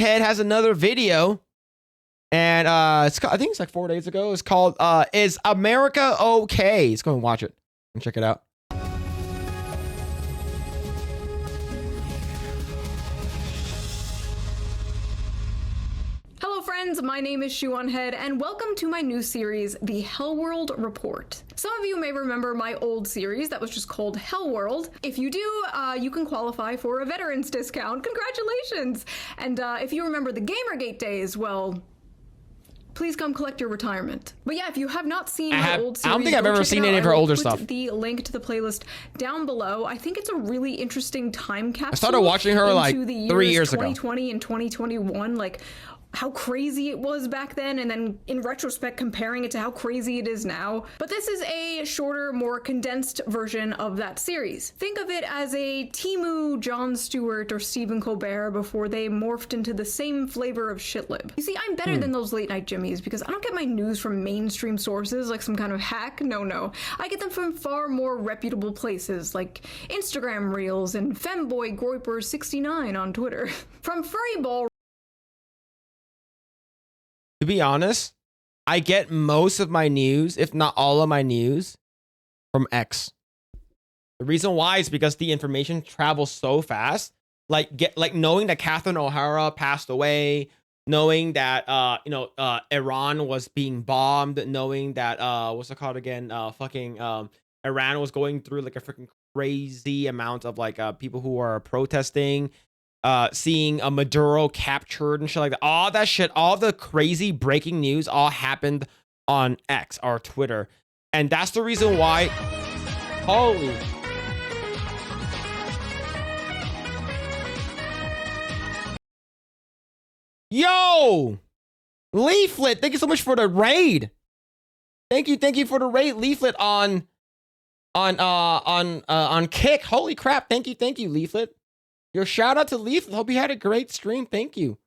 Head has another video, and I think it's like 4 days ago. It's called "Is America Okay?" Let's go and watch it and check it out. Hello friends, my name is Shoe-on-Head, and welcome to my new series, The Hellworld Report. Some of you may remember my old series that was just called Hellworld. If you do, you can qualify for a veterans discount. Congratulations! And if you remember the Gamergate days, well, please come collect your retirement. But yeah, if you have not seen my old series, I don't think I've ever seen any of her older stuff. The link to the playlist down below. I think it's a really interesting time capsule. I started watching her like 3 years ago. 2020 and 2021, like how crazy it was back then, and then in retrospect comparing it to how crazy it is now. But this is a shorter, more condensed version of that series. Think of it as a Temu, Jon Stewart, or Stephen Colbert before they morphed into the same flavor of shitlib. You see, I'm better than those late night Jimmys because I don't get my news from mainstream sources like some kind of hack. No. I get them from far more reputable places like Instagram Reels and Femboy Groiper 69 on Twitter. From Furryball. To be honest, I get most of my news, if not all of my news, from X. The reason why is because the information travels so fast. Like knowing that Catherine O'Hara passed away, knowing that Iran was being bombed, knowing that what's it called again? Iran was going through like a freaking crazy amount of like people who are protesting. Seeing a Maduro captured and shit like that. All that shit, all the crazy breaking news all happened on X or Twitter. And that's the reason why. Holy. Yo! Leaflet, thank you so much for the raid. Thank you for the raid, Leaflet on Kick. Holy crap, thank you, Leaflet. Your shout out to Leaflet. Hope you had a great stream. Thank you.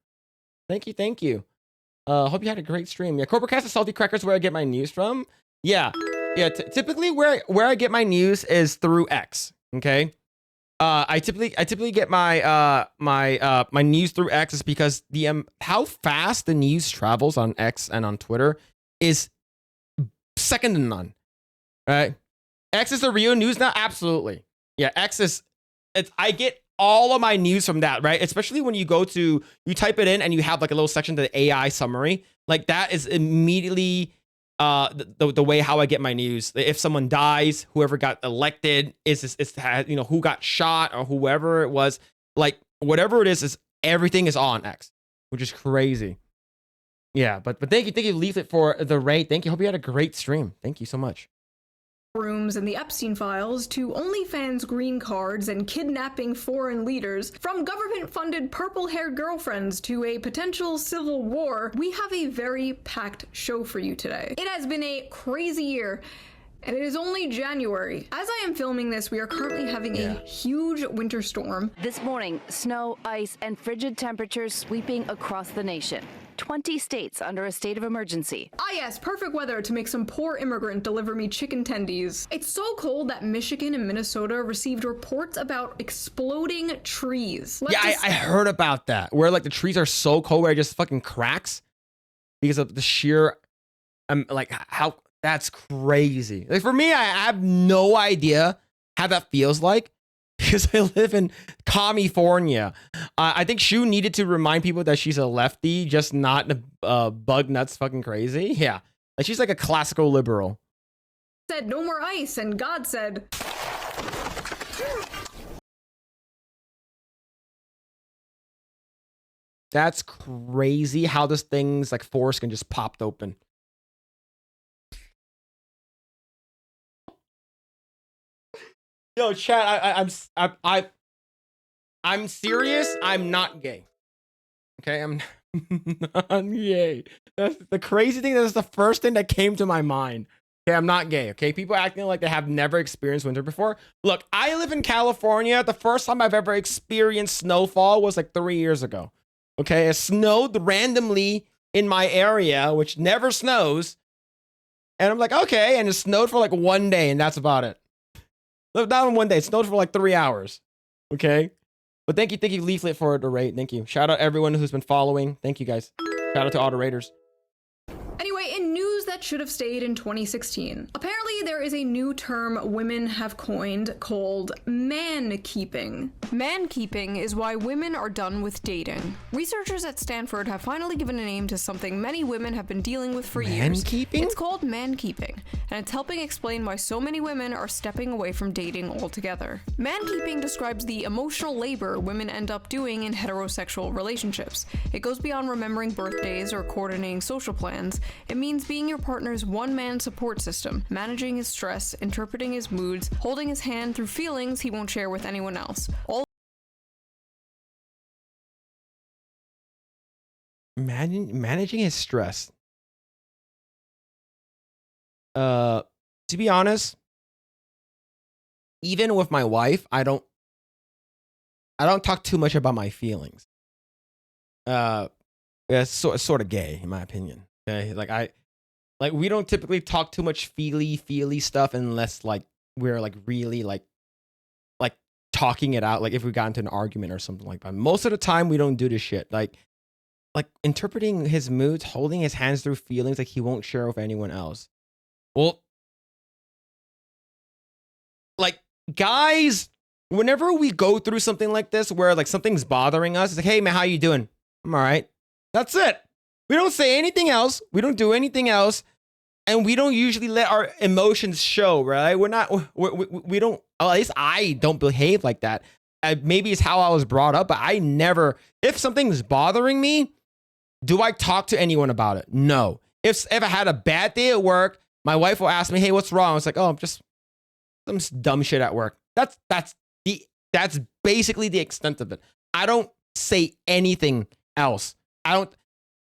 Hope you had a great stream. Yeah, Cobracast and Salty Crackers where I get my news from. Yeah. Typically where I get my news is through X. Okay. I typically get my my news through X is because the how fast the news travels on X and on Twitter is second to none. Right? X is the real news now. Absolutely. Yeah. I get all of my news from that, right? Especially when you type it in and you have like a little section to the AI summary. Like that is immediately the way how I get my news. If someone dies, whoever got elected who got shot or whoever it was, like whatever it is everything is on X, which is crazy. Yeah, but thank you, Leaflet, for the raid. Thank you. Hope you had a great stream. Thank you so much. Rooms and the Epstein files to OnlyFans green cards and kidnapping foreign leaders, from government-funded purple-haired girlfriends to a potential civil war, we have a very packed show for you today. It has been a crazy year, and it is only January. As I am filming this, we are currently having a huge winter storm. This morning, snow, ice, and frigid temperatures sweeping across the nation. 20 states under a state of emergency. Ah yes, perfect weather to make some poor immigrant deliver me chicken tendies. It's so cold that Michigan and Minnesota received reports about exploding trees. I heard about that. Where like the trees are so cold where it just fucking cracks because of the sheer, how that's crazy. Like for me, I have no idea how that feels like. Because I live in California. I think Shu needed to remind people that she's a lefty, just not bug nuts fucking crazy. Yeah. Like she's like a classical liberal. Said no more ice, and God said. That's crazy how this thing's like force can just pop open. Yo, chat, I'm serious. I'm not gay. Okay, I'm not gay. That's the crazy thing. That's the first thing that came to my mind. Okay, I'm not gay. Okay, people acting like they have never experienced winter before. Look, I live in California. The first time I've ever experienced snowfall was like 3 years ago. Okay, it snowed randomly in my area, which never snows. And I'm like, okay, and it snowed for like 1 day, and that's about it. Not in 1 day. It snowed for like 3 hours. Okay. But thank you, Leaflet, for the rate. Thank you. Shout out everyone who's been following. Thank you, guys. Shout out to all the raiders. Anyway, in news that should have stayed in 2016, apparently there is a new term women have coined called man-keeping. Man-keeping is why women are done with dating. Researchers at Stanford have finally given a name to something many women have been dealing with for years. Man-keeping? It's called man-keeping, and it's helping explain why so many women are stepping away from dating altogether. Man-keeping describes the emotional labor women end up doing in heterosexual relationships. It goes beyond remembering birthdays or coordinating social plans. It means being your partner's one-man support system, managing his stress, interpreting his moods, holding his hand through feelings he won't share with anyone else. All Managing his stress. To be honest, even with my wife, I don't talk too much about my feelings. It's sort of gay in my opinion. Okay, like we don't typically talk too much feely stuff unless like we're like really like talking it out. Like if we got into an argument or something like that. Most of the time we don't do this shit. Like interpreting his moods, holding his hands through feelings like he won't share with anyone else. Well, like guys, whenever we go through something like this where like something's bothering us, it's like, hey man, how you doing? I'm all right. That's it. We don't say anything else. We don't do anything else. And we don't usually let our emotions show, right? We don't, at least I don't behave like that. Maybe it's how I was brought up, but I never, if something's bothering me, do I talk to anyone about it? No. If I had a bad day at work, my wife will ask me, hey, what's wrong? I was like, oh, just some dumb shit at work. That's basically the extent of it. I don't say anything else. I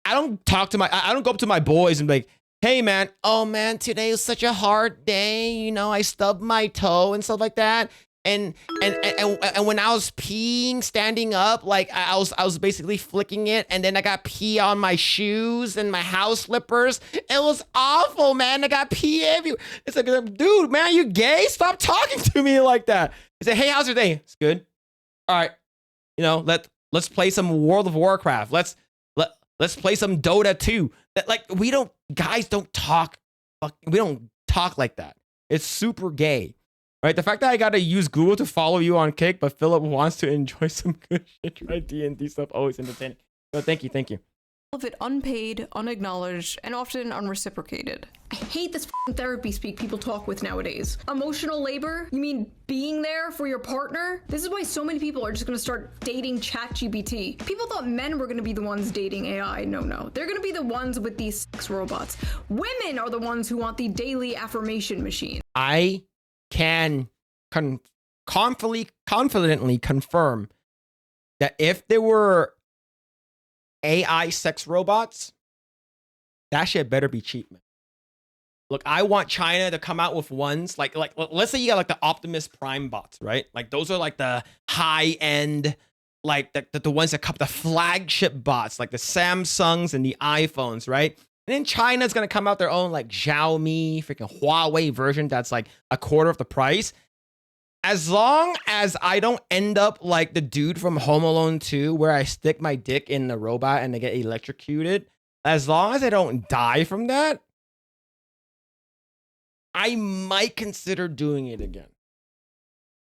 don't go up to my boys and be like, hey man, oh man, today was such a hard day. You know, I stubbed my toe and stuff like that. And when I was peeing, standing up, like I was basically flicking it, and then I got pee on my shoes and my house slippers. It was awful, man. I got pee everywhere. It's like, dude, man, you gay? Stop talking to me like that. I say, hey, how's your day? It's good. All right, you know, let's play some World of Warcraft. Let's play some Dota 2. Like guys don't talk. We don't talk like that. It's super gay. Right, the fact that I gotta use Google to follow you on Kick, but Philip wants to enjoy some good shit. Try D&D stuff, always entertaining. So thank you. of it unpaid, unacknowledged, and often unreciprocated. I hate this therapy speak people talk with nowadays. Emotional labor? You mean being there for your partner? This is why so many people are just gonna start dating ChatGPT. People thought men were gonna be the ones dating AI. No. They're gonna be the ones with these sex robots. Women are the ones who want the daily affirmation machine. I can confidently confirm that if there were AI sex robots, that shit better be cheap, man. Look, I want China to come out with ones like let's say you got like the Optimus Prime bots, right? Like those are like the high end, like the ones that come, the flagship bots, like the Samsungs and the iPhones, right? And then China's gonna come out their own like Xiaomi, freaking Huawei version that's like a quarter of the price. As long as I don't end up like the dude from Home Alone 2 where I stick my dick in the robot and they get electrocuted, as long as I don't die from that, I might consider doing it again.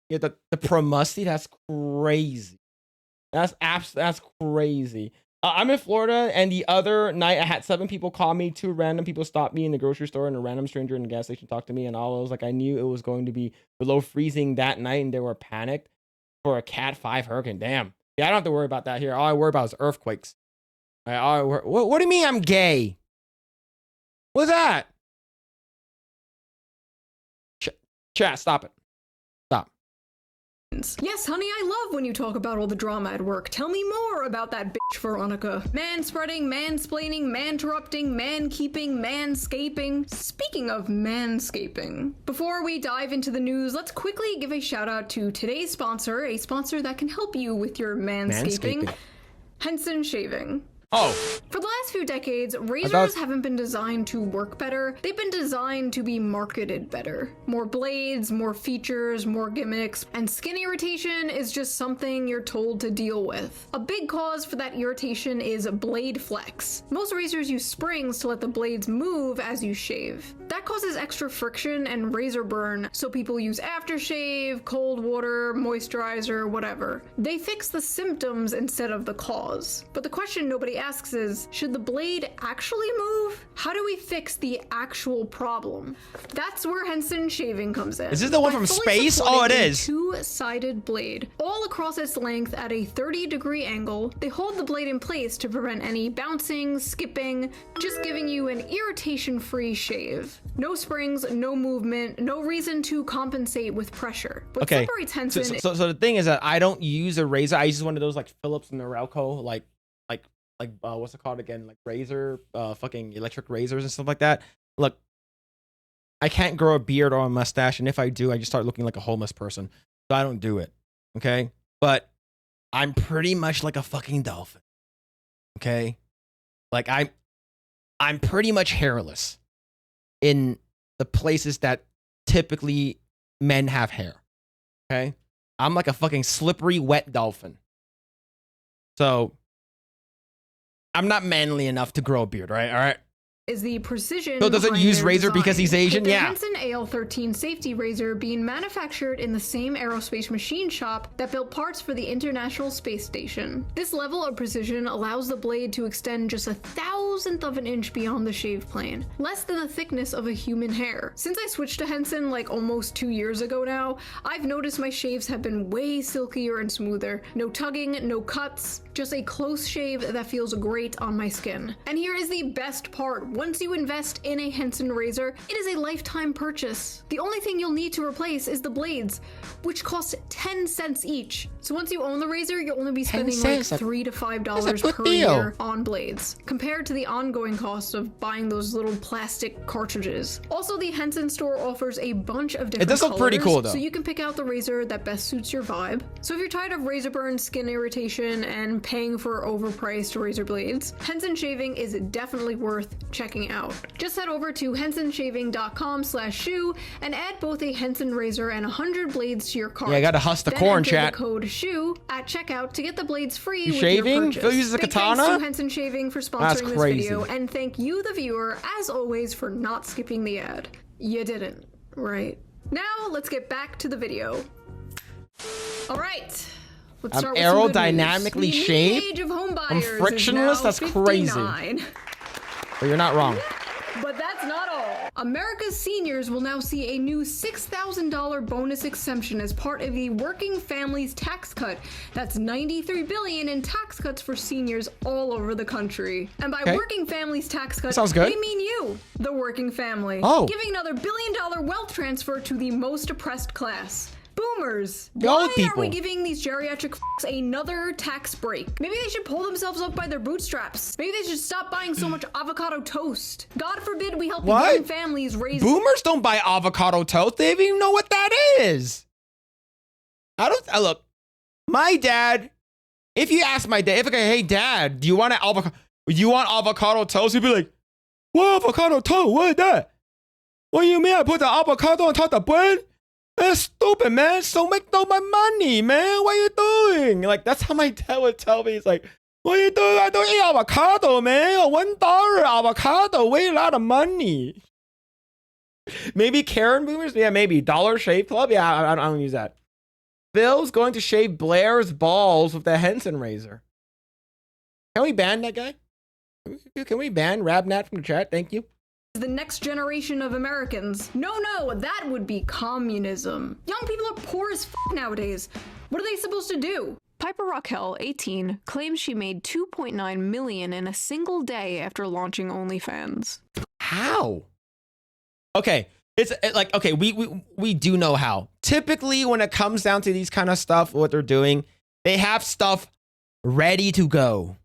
Yeah, the Promusty, that's crazy. That's crazy. I'm in Florida, and the other night I had 7 people call me. 2 random people stopped me in the grocery store, and a random stranger in the gas station talked to me, and all I was like, I knew it was going to be below freezing that night, and they were panicked for a Cat 5 hurricane. Damn. Yeah, I don't have to worry about that here. All I worry about is earthquakes. What do you mean I'm gay? What's that? Chat, stop it. Stop. Yes, honey, I love when you talk about all the drama at work. Tell me more about that bitch Veronica. Man-spreading, mansplaining, man-interrupting, man-keeping, manscaping. Speaking of manscaping, before we dive into the news, let's quickly give a shout out to today's sponsor, a sponsor that can help you with your manscaping. Henson Shaving. Oh, For the last few decades, razors haven't been designed to work better. They've been designed to be marketed better. More blades, more features, more gimmicks, and skin irritation is just something you're told to deal with. A big cause for that irritation is blade flex. Most razors use springs to let the blades move as you shave. That causes extra friction and razor burn, so people use aftershave, cold water, moisturizer, whatever. They fix the symptoms instead of the cause. But the question nobody asks is, should the blade actually move? How do we fix the actual problem? That's where Henson shaving comes in. Is this the one By from fully space? Oh, it supporting a is. Two-sided blade. All across its length at a 30-degree angle, they hold the blade in place to prevent any bouncing, skipping, just giving you an irritation-free shave. No springs, no movement, no reason to compensate with pressure. What okay. separates Henson So the thing is that I don't use a razor. I use one of those like Philips and Norelco, like what's it called again? Like razor, fucking electric razors and stuff like that. Look, I can't grow a beard or a mustache, and if I do, I just start looking like a homeless person. So I don't do it. Okay, but I'm pretty much like a fucking dolphin. Okay, like I'm pretty much hairless in the places that typically men have hair. Okay, I'm like a fucking slippery, wet dolphin. So I'm not manly enough to grow a beard, right? All right. is the precision. Bill doesn't behind use their razor because he's design, Asian? with the Yeah. Henson AL-13 safety razor being manufactured in the same aerospace machine shop that built parts for the International Space Station. This level of precision allows the blade to extend just 1/1000th of an inch beyond the shave plane, less than the thickness of a human hair. Since I switched to Henson like almost 2 years ago now, I've noticed my shaves have been way silkier and smoother. No tugging, no cuts, just a close shave that feels great on my skin. And here is the best part. Once you invest in a Henson razor, it is a lifetime purchase. The only thing you'll need to replace is the blades, which cost 10 cents each. So once you own the razor, you'll only be 10 spending like cents? $3 to $5 That's a good per deal. year on blades, compared to the ongoing cost of buying those little plastic cartridges. Also, the Henson store offers a bunch of different does look pretty colors, cool, though. so you can pick out the razor that best suits your vibe. So if you're tired of razor burn, skin irritation, and paying for overpriced razor blades, Henson Shaving is definitely worth checking out. Just head over to hensonshaving.com/shoe and add both a Henson razor and 100 blades to your cart. Yeah, I gotta husk the Then corn, enter chat. the code SHOE at checkout to get the blades free You with shaving? your purchase. Phil uses a Big katana? Thanks to Henson Shaving for That's sponsoring this crazy. video, and thank you, the viewer, as always, for not skipping the ad. You didn't, right? Now let's get back to the video. All right. Let's I'm start with some good aerodynamically news. The shaped. age of home buyers I'm is frictionless? now That's crazy. 59. But you're not wrong. But that's not all. America's seniors will now see a new $6,000 bonus exemption as part of the Working Families Tax Cut. That's $93 billion in tax cuts for seniors all over the country. And by Okay. Working Families Tax Cut, Sounds good. we mean you, the working family. Oh. Giving another billion-dollar wealth transfer to the most oppressed class. Boomers. The old Why are we people. giving these geriatric f***s another tax break? Maybe they should pull themselves up by their bootstraps. Maybe they should stop buying so much avocado toast. God forbid we help the What? young families raise. Boomers don't buy avocado toast. They don't even know what that is. Look, my dad, if you ask my dad, if I go, hey dad, do you want avocado toast? He'd be like, what avocado toast? What is that? What do you mean I put the avocado on top of the bread? That's stupid, man. So make all my money, man. What are you doing? Like, that's how my dad would tell me. He's like, what are you doing? I don't eat avocado, man. $1 avocado. Way a lot of money. Maybe Karen boomers? Yeah, maybe. Dollar Shave Club? Yeah, I don't use that. Phil's going to shave Blair's balls with the Henson razor. Can we ban that guy? Can we ban Rabnat from the chat? Thank you. The next generation of Americans. No, that would be communism. Young people are poor as f nowadays. What are they supposed to do? Piper Raquel, 18, claims she made $2.9 million in a single day after launching OnlyFans. How? Okay, okay, we do know how. Typically, when it comes down to these kind of stuff, what they're doing, they have stuff ready to go.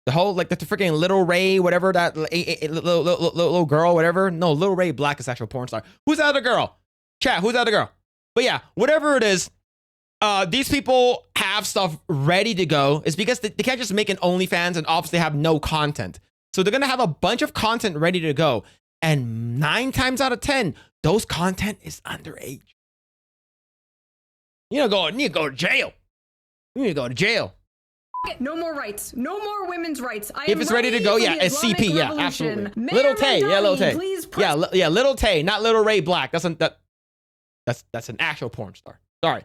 The whole, like, the freaking Little Ray, whatever, that little girl, whatever. No, Little Ray Black is actual porn star. Who's that other girl? Chat, who's that other girl? But yeah, whatever it is, these people have stuff ready to go is because they can't just make an OnlyFans and obviously have no content. So they're going to have a bunch of content ready to go. And 9 times out of 10, those content is underage. You need to go to jail. You need to go to jail. No more rights. No more women's rights. If it's ready to go, yeah, it's CP, yeah, absolutely. Little Tay, yeah, Little Tay. Yeah, Little Tay, not Little Ray Black. That's an actual porn star. Sorry.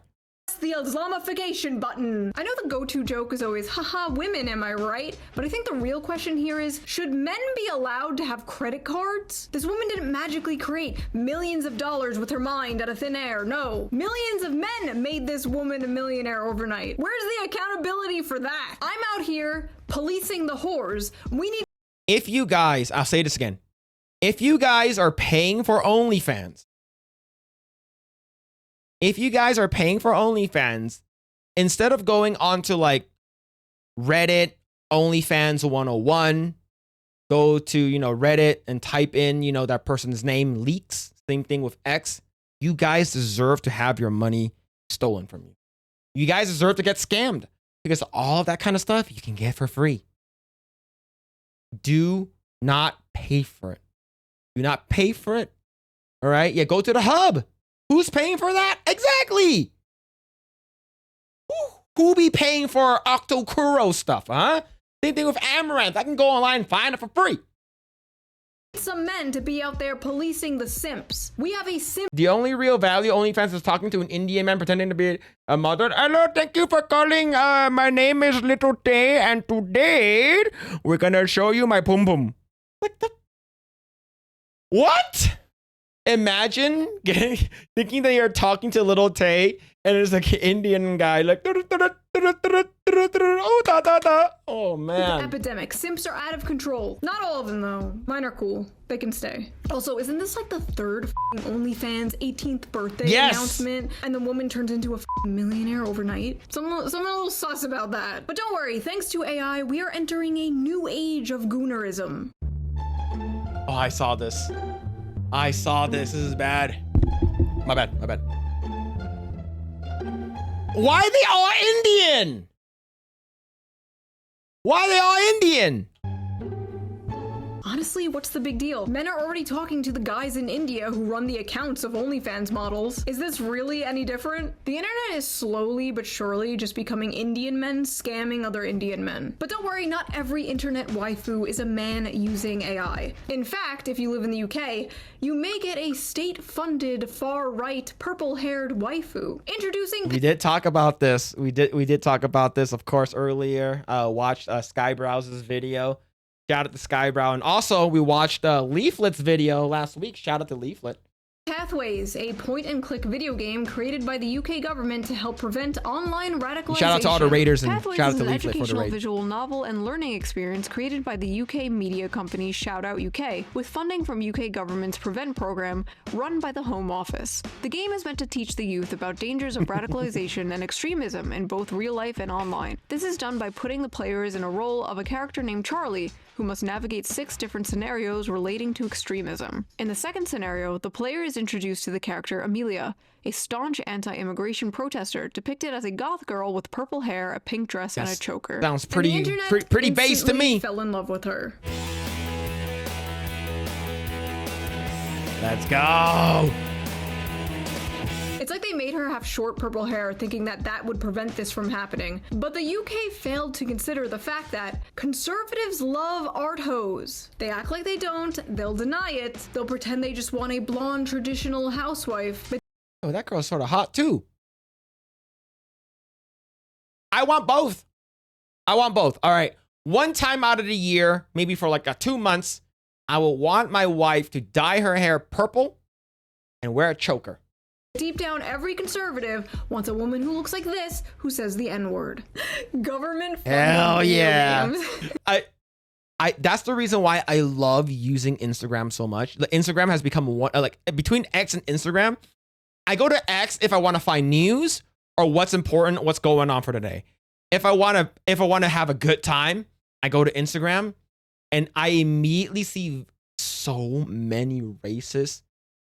The Islamification button. I know the go-to joke is always, haha, women, am I right? But I think the real question here is, should men be allowed to have credit cards? This woman didn't magically create millions of dollars with her mind out of thin air. No, millions of men made this woman a millionaire overnight. Where's the accountability for that? I'm out here policing the whores. We need. If you guys, I'll say this again. If you guys are paying for OnlyFans, instead of going onto like Reddit, OnlyFans 101, go to, Reddit and type in, that person's name, leaks. Same thing with X. You guys deserve to have your money stolen from you. You guys deserve to get scammed because all of that kind of stuff you can get for free. Do not pay for it. Do not pay for it. All right. Yeah. Go to the hub. Who's paying for that? Exactly. Who be paying for Octokuro stuff, huh? Same thing with Amaranth. I can go online and find it for free. Some men to be out there policing the simps. We have a simp. The only real value OnlyFans is talking to an Indian man pretending to be a mother. Hello, thank you for calling. My name is Little Tay, and today we're gonna show you my pum pum. What? Imagine thinking that you're talking to Little Tay and it's like an Indian guy like oh man. Epidemic. Simps are out of control. Not all of them though. Mine are cool. They can stay. Also, isn't this like the third OnlyFans 18th birthday announcement? And the woman turns into a millionaire overnight? Someone a little sus about that. But don't worry, thanks to AI, we are entering a new age of goonerism. Oh, I saw this. This is bad. My bad. Why are they all Indian? Honestly, what's the big deal? Men are already talking to the guys in India who run the accounts of OnlyFans models. Is this really any different? The internet is slowly but surely just becoming Indian men scamming other Indian men. But don't worry, not every internet waifu is a man using AI. In fact, if you live in the UK, you may get a state-funded, far-right, purple-haired waifu. Introducing... We did talk about this. We did talk about this, of course, earlier. Watched Skybrow's video. Shout out to Skybrow. And also, we watched Leaflet's video last week. Shout out to Leaflet. Pathways, a point-and-click video game created by the UK government to help prevent online radicalization. Shout out to all the Raiders and Pathways shout out to is an Leaflet for the educational raid. visual novel and learning experience created by the UK media company Shout Out UK, with funding from UK government's Prevent program run by the Home Office. The game is meant to teach the youth about dangers of radicalization and extremism in both real life and online. This is done by putting the players in a role of a character named Charlie, who must navigate 6 different scenarios relating to extremism. In the second scenario, the player is introduced to the character Amelia, a staunch anti-immigration protester depicted as a goth girl with purple hair, a pink dress, and a choker. Sounds pretty base to me. Fell in love with her. Let's go. It's like they made her have short purple hair thinking that that would prevent this from happening. But the UK failed to consider the fact that conservatives love art hoes. They act like they don't, they'll deny it, they'll pretend they just want a blonde traditional housewife. But Oh, that girl's sort of hot too. I want both. All right. One time out of the year, maybe for like 2 months, I will want my wife to dye her hair purple and wear a choker. deep down, every conservative wants a woman who looks like this, who says the N-word. Government. Hell yeah. That's the reason why I love using Instagram so much. The Instagram has become one, like between X and Instagram, I go to X if I want to find news or what's important, what's going on for today. If I want to have a good time, I go to Instagram and I immediately see so many racist,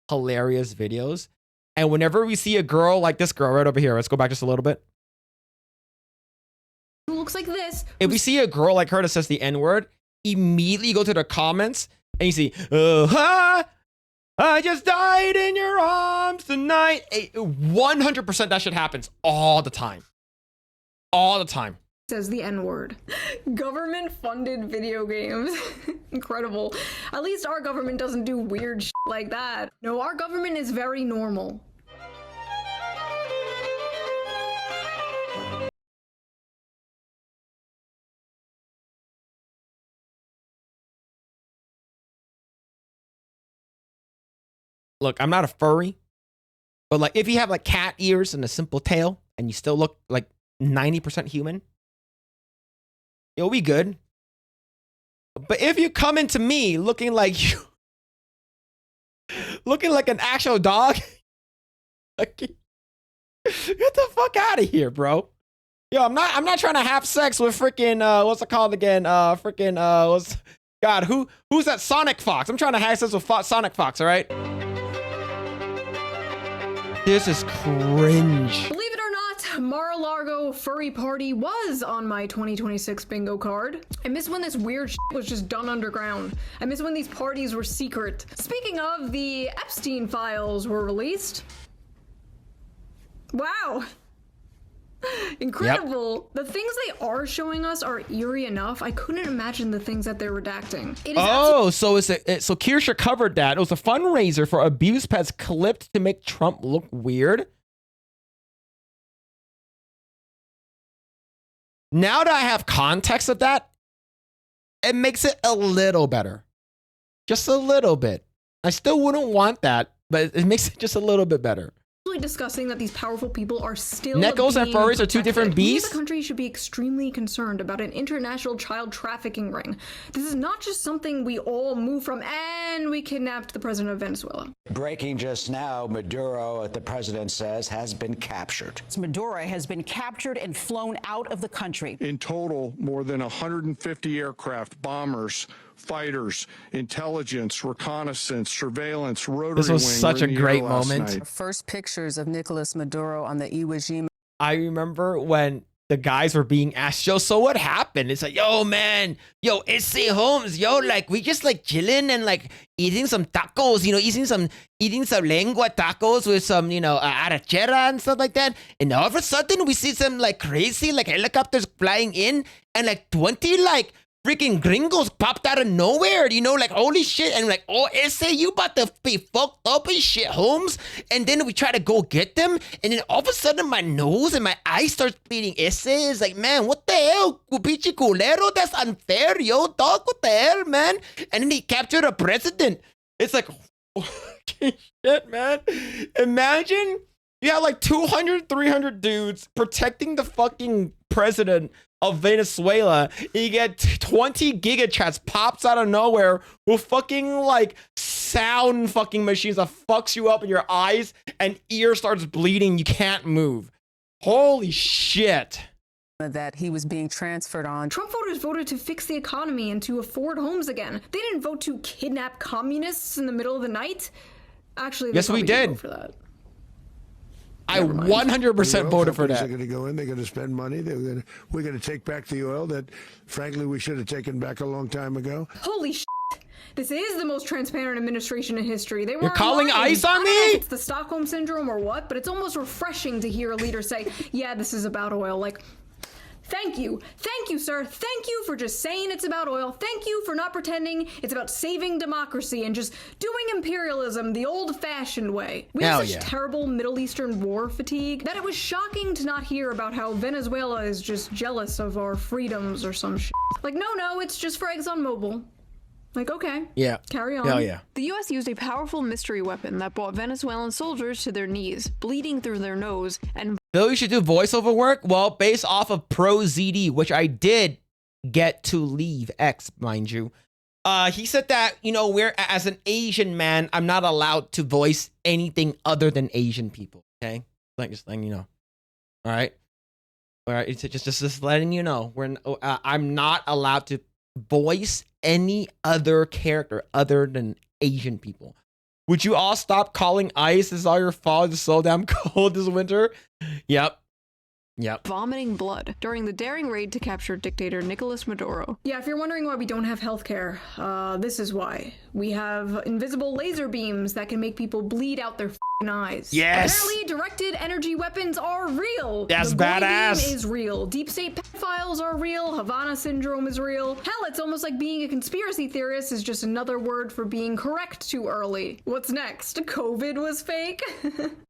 hilarious videos. And whenever we see a girl like this girl right over here, let's go back just a little bit. Who looks like this? If we see a girl like her that says the N-word, immediately go to the comments and you see, I just died in your arms tonight. 100% that shit happens all the time. All the time. Says the N-word. Government-funded video games. Incredible. At least our government doesn't do weird shit like that. No, our government is very normal. Look, I'm not a furry, but like if you have like cat ears and a simple tail and you still look like 90% human, you'll be good. But if you come into me looking like you, looking like an actual dog, like, get the fuck out of here, bro. Yo, I'm not trying to have sex with freaking what's it called again? Who's that Sonic Fox? I'm trying to have sex with Sonic Fox, all right? This is cringe. Believe it or not, Mar-a-Lago Furry Party was on my 2026 bingo card. I miss when this weird shit was just done underground. I miss when these parties were secret. Speaking of, the Epstein files were released. Wow. Incredible. Yep. The things they are showing us are eerie enough. I couldn't imagine the things that they're redacting. So Kirsha covered that. It was a fundraiser for abused pets clipped to make Trump look weird. Now that I have context of that, it makes it a little better. Just a little bit. I still wouldn't want that, but it makes it just a little bit better. Discussing that these powerful people are still Neckos and furries are two different beasts. The country should be extremely concerned about an international child trafficking ring. This is not just something we all move from, and we kidnapped the president of Venezuela. Breaking just now, Maduro, the president says, has been captured. Maduro has been captured and flown out of the country. In total, more than 150 aircraft, bombers, fighters, intelligence, reconnaissance, surveillance, rotary This was wing such a great moment. night. First pictures of Nicolas Maduro on the Iwo Jima. I remember when the guys were being asked, yo, so what happened? It's like, yo, man, yo, S.A. Holmes, yo, like, we just like chilling and like eating some tacos, you know, eating some lengua tacos with some, you know, arrachera and stuff like that. And all of a sudden we see some like crazy like helicopters flying in and like 20 like freaking gringos popped out of nowhere, you know, like, holy shit. And like, oh, S.A., you about to be fucked up and shit, Holmes. And then we try to go get them. And then all of a sudden, my nose and my eyes starts bleeding. S.A. is like, man, what the hell? Pichi culero? That's unfair, yo, dog. What the hell, man? And then he captured a president. It's like, shit, man. Imagine you have like 200, 300 dudes protecting the fucking president of Venezuela. You get 20 gigachats pops out of nowhere with fucking like sound fucking machines that fucks you up in your eyes and ear starts bleeding. You can't move. Holy shit. That he was being transferred on. Trump voters voted to fix the economy and to afford homes again. They didn't vote to kidnap communists in the middle of the night. Actually, yes, we did. Vote for that. I 100% voted for that. They're going to go in. They're going to spend money. We're going to take back the oil that, frankly, we should have taken back a long time ago. Holy shit! This is the most transparent administration in history. They You're calling ICE on me? I don't know if it's the Stockholm syndrome or what, but it's almost refreshing to hear a leader say, "Yeah, this is about oil." Like, thank you, sir. Thank you for just saying it's about oil. Thank you for not pretending it's about saving democracy and just doing imperialism the old-fashioned way. We have such terrible Middle Eastern war fatigue that it was shocking to not hear about how Venezuela is just jealous of our freedoms or some shit. Like, no, it's just for ExxonMobil. Like, okay. Yeah. Carry on. Hell yeah. The U.S. used a powerful mystery weapon that brought Venezuelan soldiers to their knees, bleeding through their nose, and Bill, you should do voiceover work? Well, based off of ProZD, which I did get to leave X, mind you. He said that, you know, as an Asian man, I'm not allowed to voice anything other than Asian people. Okay? Like, just letting you know. All right? All right? It's just letting you know. I'm not allowed to voice any other character other than Asian people. Would you all stop calling ice? This is all your fault. It's so damn cold this winter. Yep. Vomiting blood during the daring raid to capture dictator Nicolas Maduro. Yeah, if you're wondering why we don't have healthcare, this is why. We have invisible laser beams that can make people bleed out their f***ing eyes. Yes! Apparently, directed energy weapons are real. That's the Boy badass. Beam is real. Deep state pedophiles are real. Havana syndrome is real. Hell, it's almost like being a conspiracy theorist is just another word for being correct too early. What's next? COVID was fake?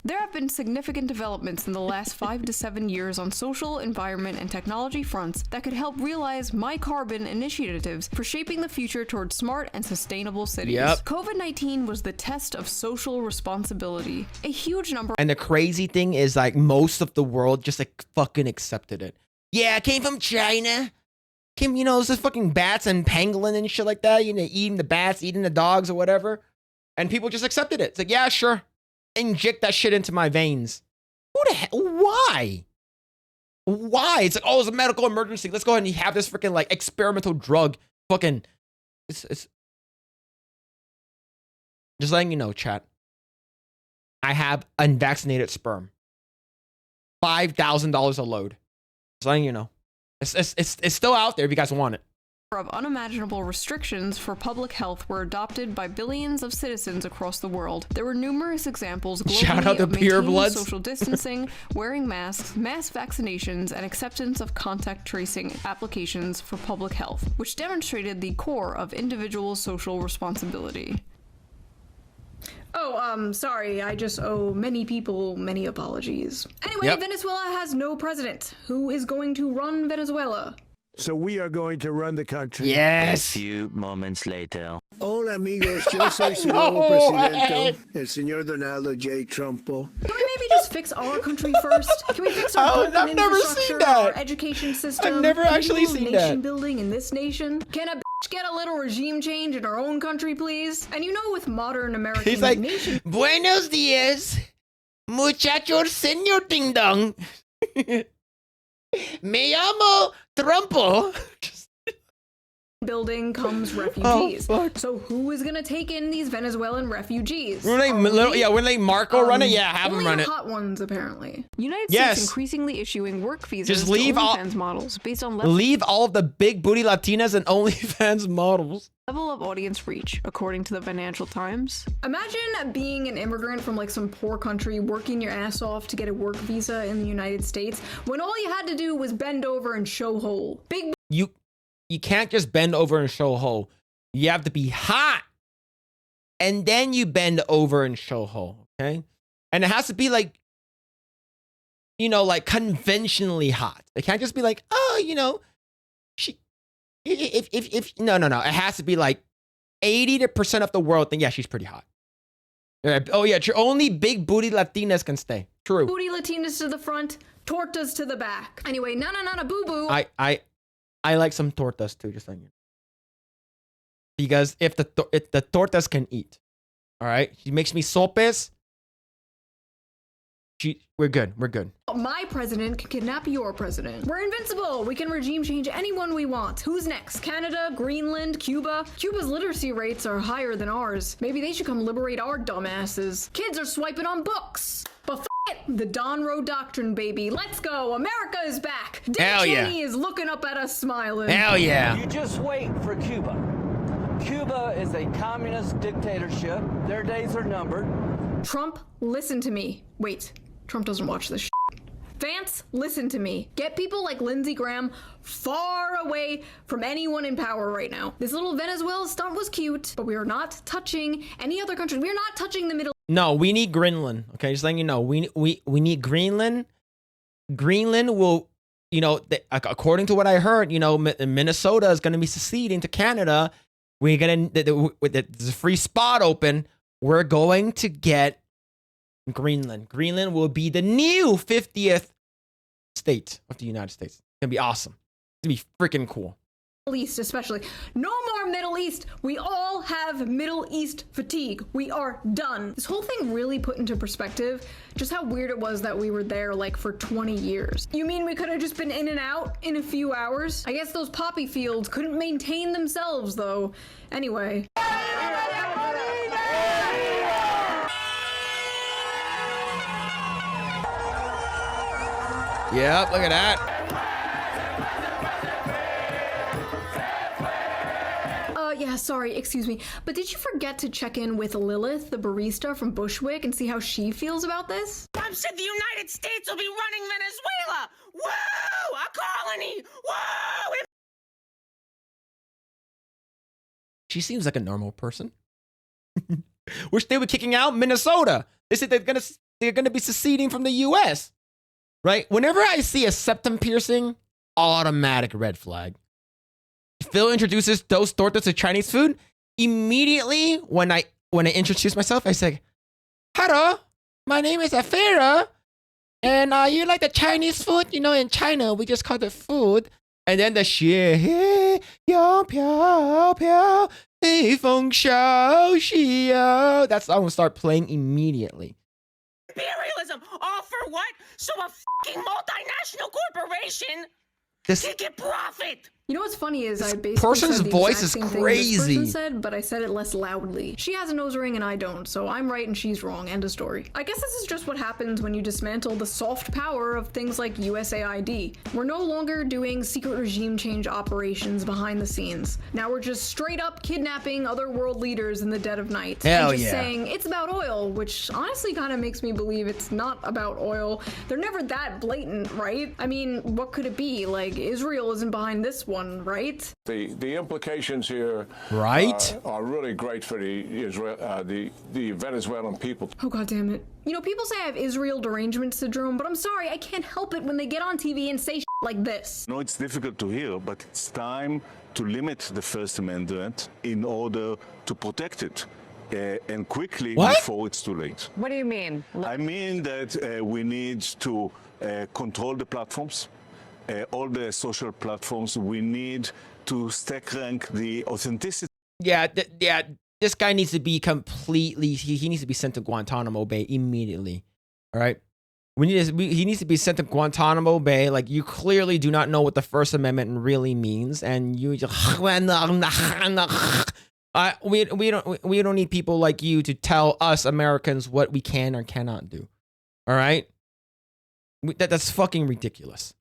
There have been significant developments in the last 5 to 7 years on social, environment, and technology fronts that could help realize My Carbon initiatives for shaping the future towards smart and sustainable cities. Yep. COVID-19 was the test of social responsibility. A huge number And the crazy thing is, like, most of the world just like fucking accepted it. Yeah, it came from China. Came, you know, it's just fucking bats and pangolin and shit like that. You know, eating the bats, eating the dogs or whatever. And people just accepted it. It's like, yeah, sure. Inject that shit into my veins. Who the hell? Why? Why? It's like, oh, it's a medical emergency. Let's go ahead and have this freaking like experimental drug. Fucking, it's just letting you know, chat. I have unvaccinated sperm. $5,000 a load. Just letting you know. It's still out there if you guys want it. of unimaginable restrictions for public health were adopted by billions of citizens across the world. There were numerous examples Shout out globally to of Pure maintaining Bloods. social distancing, wearing masks, mass vaccinations, and acceptance of contact tracing applications for public health, which demonstrated the core of individual social responsibility. Oh, sorry, I just owe many people many apologies. Anyway, Yep. Venezuela has no president. Who is going to run Venezuela? So we are going to run the country. Yes. Few moments later. Hola, amigos. Yo soy su nuevo presidente, el señor Donaldo J. Trumpo. Can we maybe just fix our country first? Can we fix our Oh, broken I've never seen infrastructure, that. our education system? never Can we actually move seen nation that. building in this nation? Can a bitch get a little regime change in our own country, please? And you know, with modern American He's like, nation Buenos dias, muchachos, señor Ding Dong. Me llamo Trumpo. building comes refugees. Oh, fuck. So who is gonna take in these Venezuelan refugees? When they, Are we? when they Marco run it, yeah, have him Only run the it. hot ones, apparently. United Yes. States increasingly issuing work visas Just leave to all- OnlyFans models based on level Leave all of the big booty Latinas and OnlyFans models. of audience reach, according to the Financial Times. Imagine being an immigrant from like some poor country, working your ass off to get a work visa in the United States, when all you had to do was bend over and show hole. Big You can't just bend over and show hole. You have to be hot. And then you bend over and show hole, okay? And it has to be like, you know, like conventionally hot. It can't just be like, oh, you know, she, if no. It has to be like 80% of the world think, yeah, she's pretty hot. Oh, yeah, only big booty Latinas can stay. True. booty Latinas to the front, tortas to the back. Anyway, na boo boo. I like some tortas too, just like you. Because if the tortas can eat, all right, she makes me sopes. We're good. My president can kidnap your president. We're invincible. We can regime change anyone we want. Who's next? Canada, Greenland, Cuba? Cuba's literacy rates are higher than ours. Maybe they should come liberate our dumbasses. Kids are swiping on books. But it, the Don Roe Doctrine, baby. Let's go. America is back. Dick Hell yeah. Cheney is looking up at us smiling. Hell yeah. You just wait for Cuba. Cuba is a communist dictatorship. Their days are numbered. Trump, listen to me. Wait, Trump doesn't watch this shit. Vance, listen to me. Get people like Lindsey Graham far away from anyone in power right now. This little Venezuela stunt was cute, but we are not touching any other country. We are not touching the Middle No, we need Greenland. Okay, just letting you know, we need Greenland. Greenland will, you know, according to what I heard, you know, Minnesota is going to be seceding to Canada. We're gonna there's a free spot open. We're going to get Greenland. Greenland will be the new 50th state of the United States. It's gonna be awesome. It's gonna be freaking cool. East especially. No more Middle East. We all have Middle East fatigue. We are done. This whole thing really put into perspective just how weird it was that we were there like for 20 years. You mean we could have just been in and out in a few hours? I guess those poppy fields couldn't maintain themselves though. Anyway. Yep, look at that. Yeah, sorry, excuse me. But did you forget to check in with Lilith, the barista from Bushwick, and see how she feels about this? Trump said the United States will be running Venezuela! Woo! A colony! Woo! She seems like a normal person. Which they were kicking out Minnesota. They said they're gonna be seceding from the US. Right? Whenever I see a septum piercing, automatic red flag. Phil introduces dos tortas to Chinese food. Immediately, when I introduce myself, I say, "Hello, my name is Afira, and you like the Chinese food? You know, in China we just call it food." And then the xie yao piao piao hei feng xiao xiao. That song will start playing immediately. Imperialism! All for what? So a fucking multinational corporation This can get profit! You know what's funny is I basically person's said the voice exact is same thing this crazy. person said, but I said it less loudly. She has a nose ring and I don't, so I'm right and she's wrong. End of story. I guess this is just what happens when you dismantle the soft power of things like USAID. We're no longer doing secret regime change operations behind the scenes. Now we're just straight up kidnapping other world leaders in the dead of night. Hell and just yeah. saying it's about oil, which honestly kind of makes me believe it's not about oil. They're never that blatant, right? I mean, what could it be? Like, Israel isn't behind this one, right? The implications here Right? are really great for the Venezuelan people. Oh, God damn it. You know, people say I have Israel derangement syndrome, but I'm sorry, I can't help it when they get on TV and say shit like this. No, it's difficult to hear, but it's time to limit the First Amendment in order to protect it. And quickly before it's too late. What do you mean? I mean that we need to control the platforms, all the social platforms. We need to stack rank the authenticity. Yeah, this guy needs to be completely, he needs to be sent to Guantanamo Bay immediately. All right? He needs to be sent to Guantanamo Bay. Like, you clearly do not know what the First Amendment really means, and you just we don't need people like you to tell us Americans what we can or cannot do. All right? That's fucking ridiculous.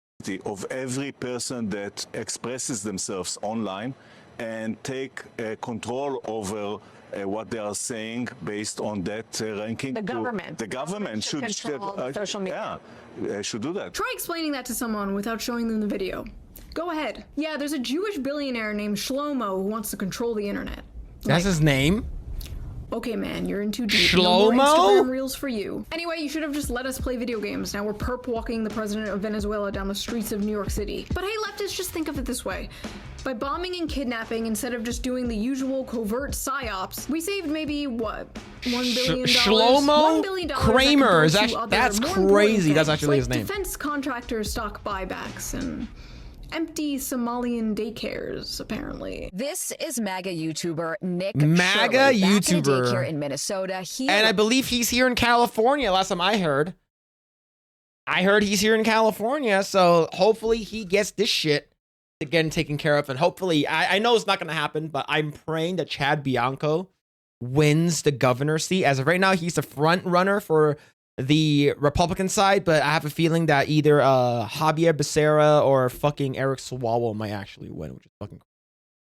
Of every person that expresses themselves online and take control over what they are saying based on that ranking. The government. The government should control social media. Yeah, should do that. Try explaining that to someone without showing them the video. Go ahead. Yeah, there's a Jewish billionaire named Shlomo who wants to control the internet. That's his name? Okay, man, you're in too deep. Shlomo? No more Instagram reels for you. Anyway, you should have just let us play video games. Now we're perp walking the president of Venezuela down the streets of New York City. But hey, leftists, just think of it this way. By bombing and kidnapping, instead of just doing the usual covert psyops, we saved maybe, what, $1 billion? Shlomo $1 billion Kramer. that could go to That's other, more crazy. important That's things, actually his like name. defense contractor stock buybacks and empty Somalian daycares, apparently. This is MAGA YouTuber Nick MAGA Shirley, back YouTuber. in a daycare in Minnesota. And I believe he's here in California, last time I heard. I heard he's here in California, so hopefully he gets this shit again taken care of. And hopefully, I know it's not going to happen, but I'm praying that Chad Bianco wins the governor seat. As of right now, he's the front runner for the Republican side, but I have a feeling that either Javier Becerra or fucking Eric Swalwell might actually win, which is fucking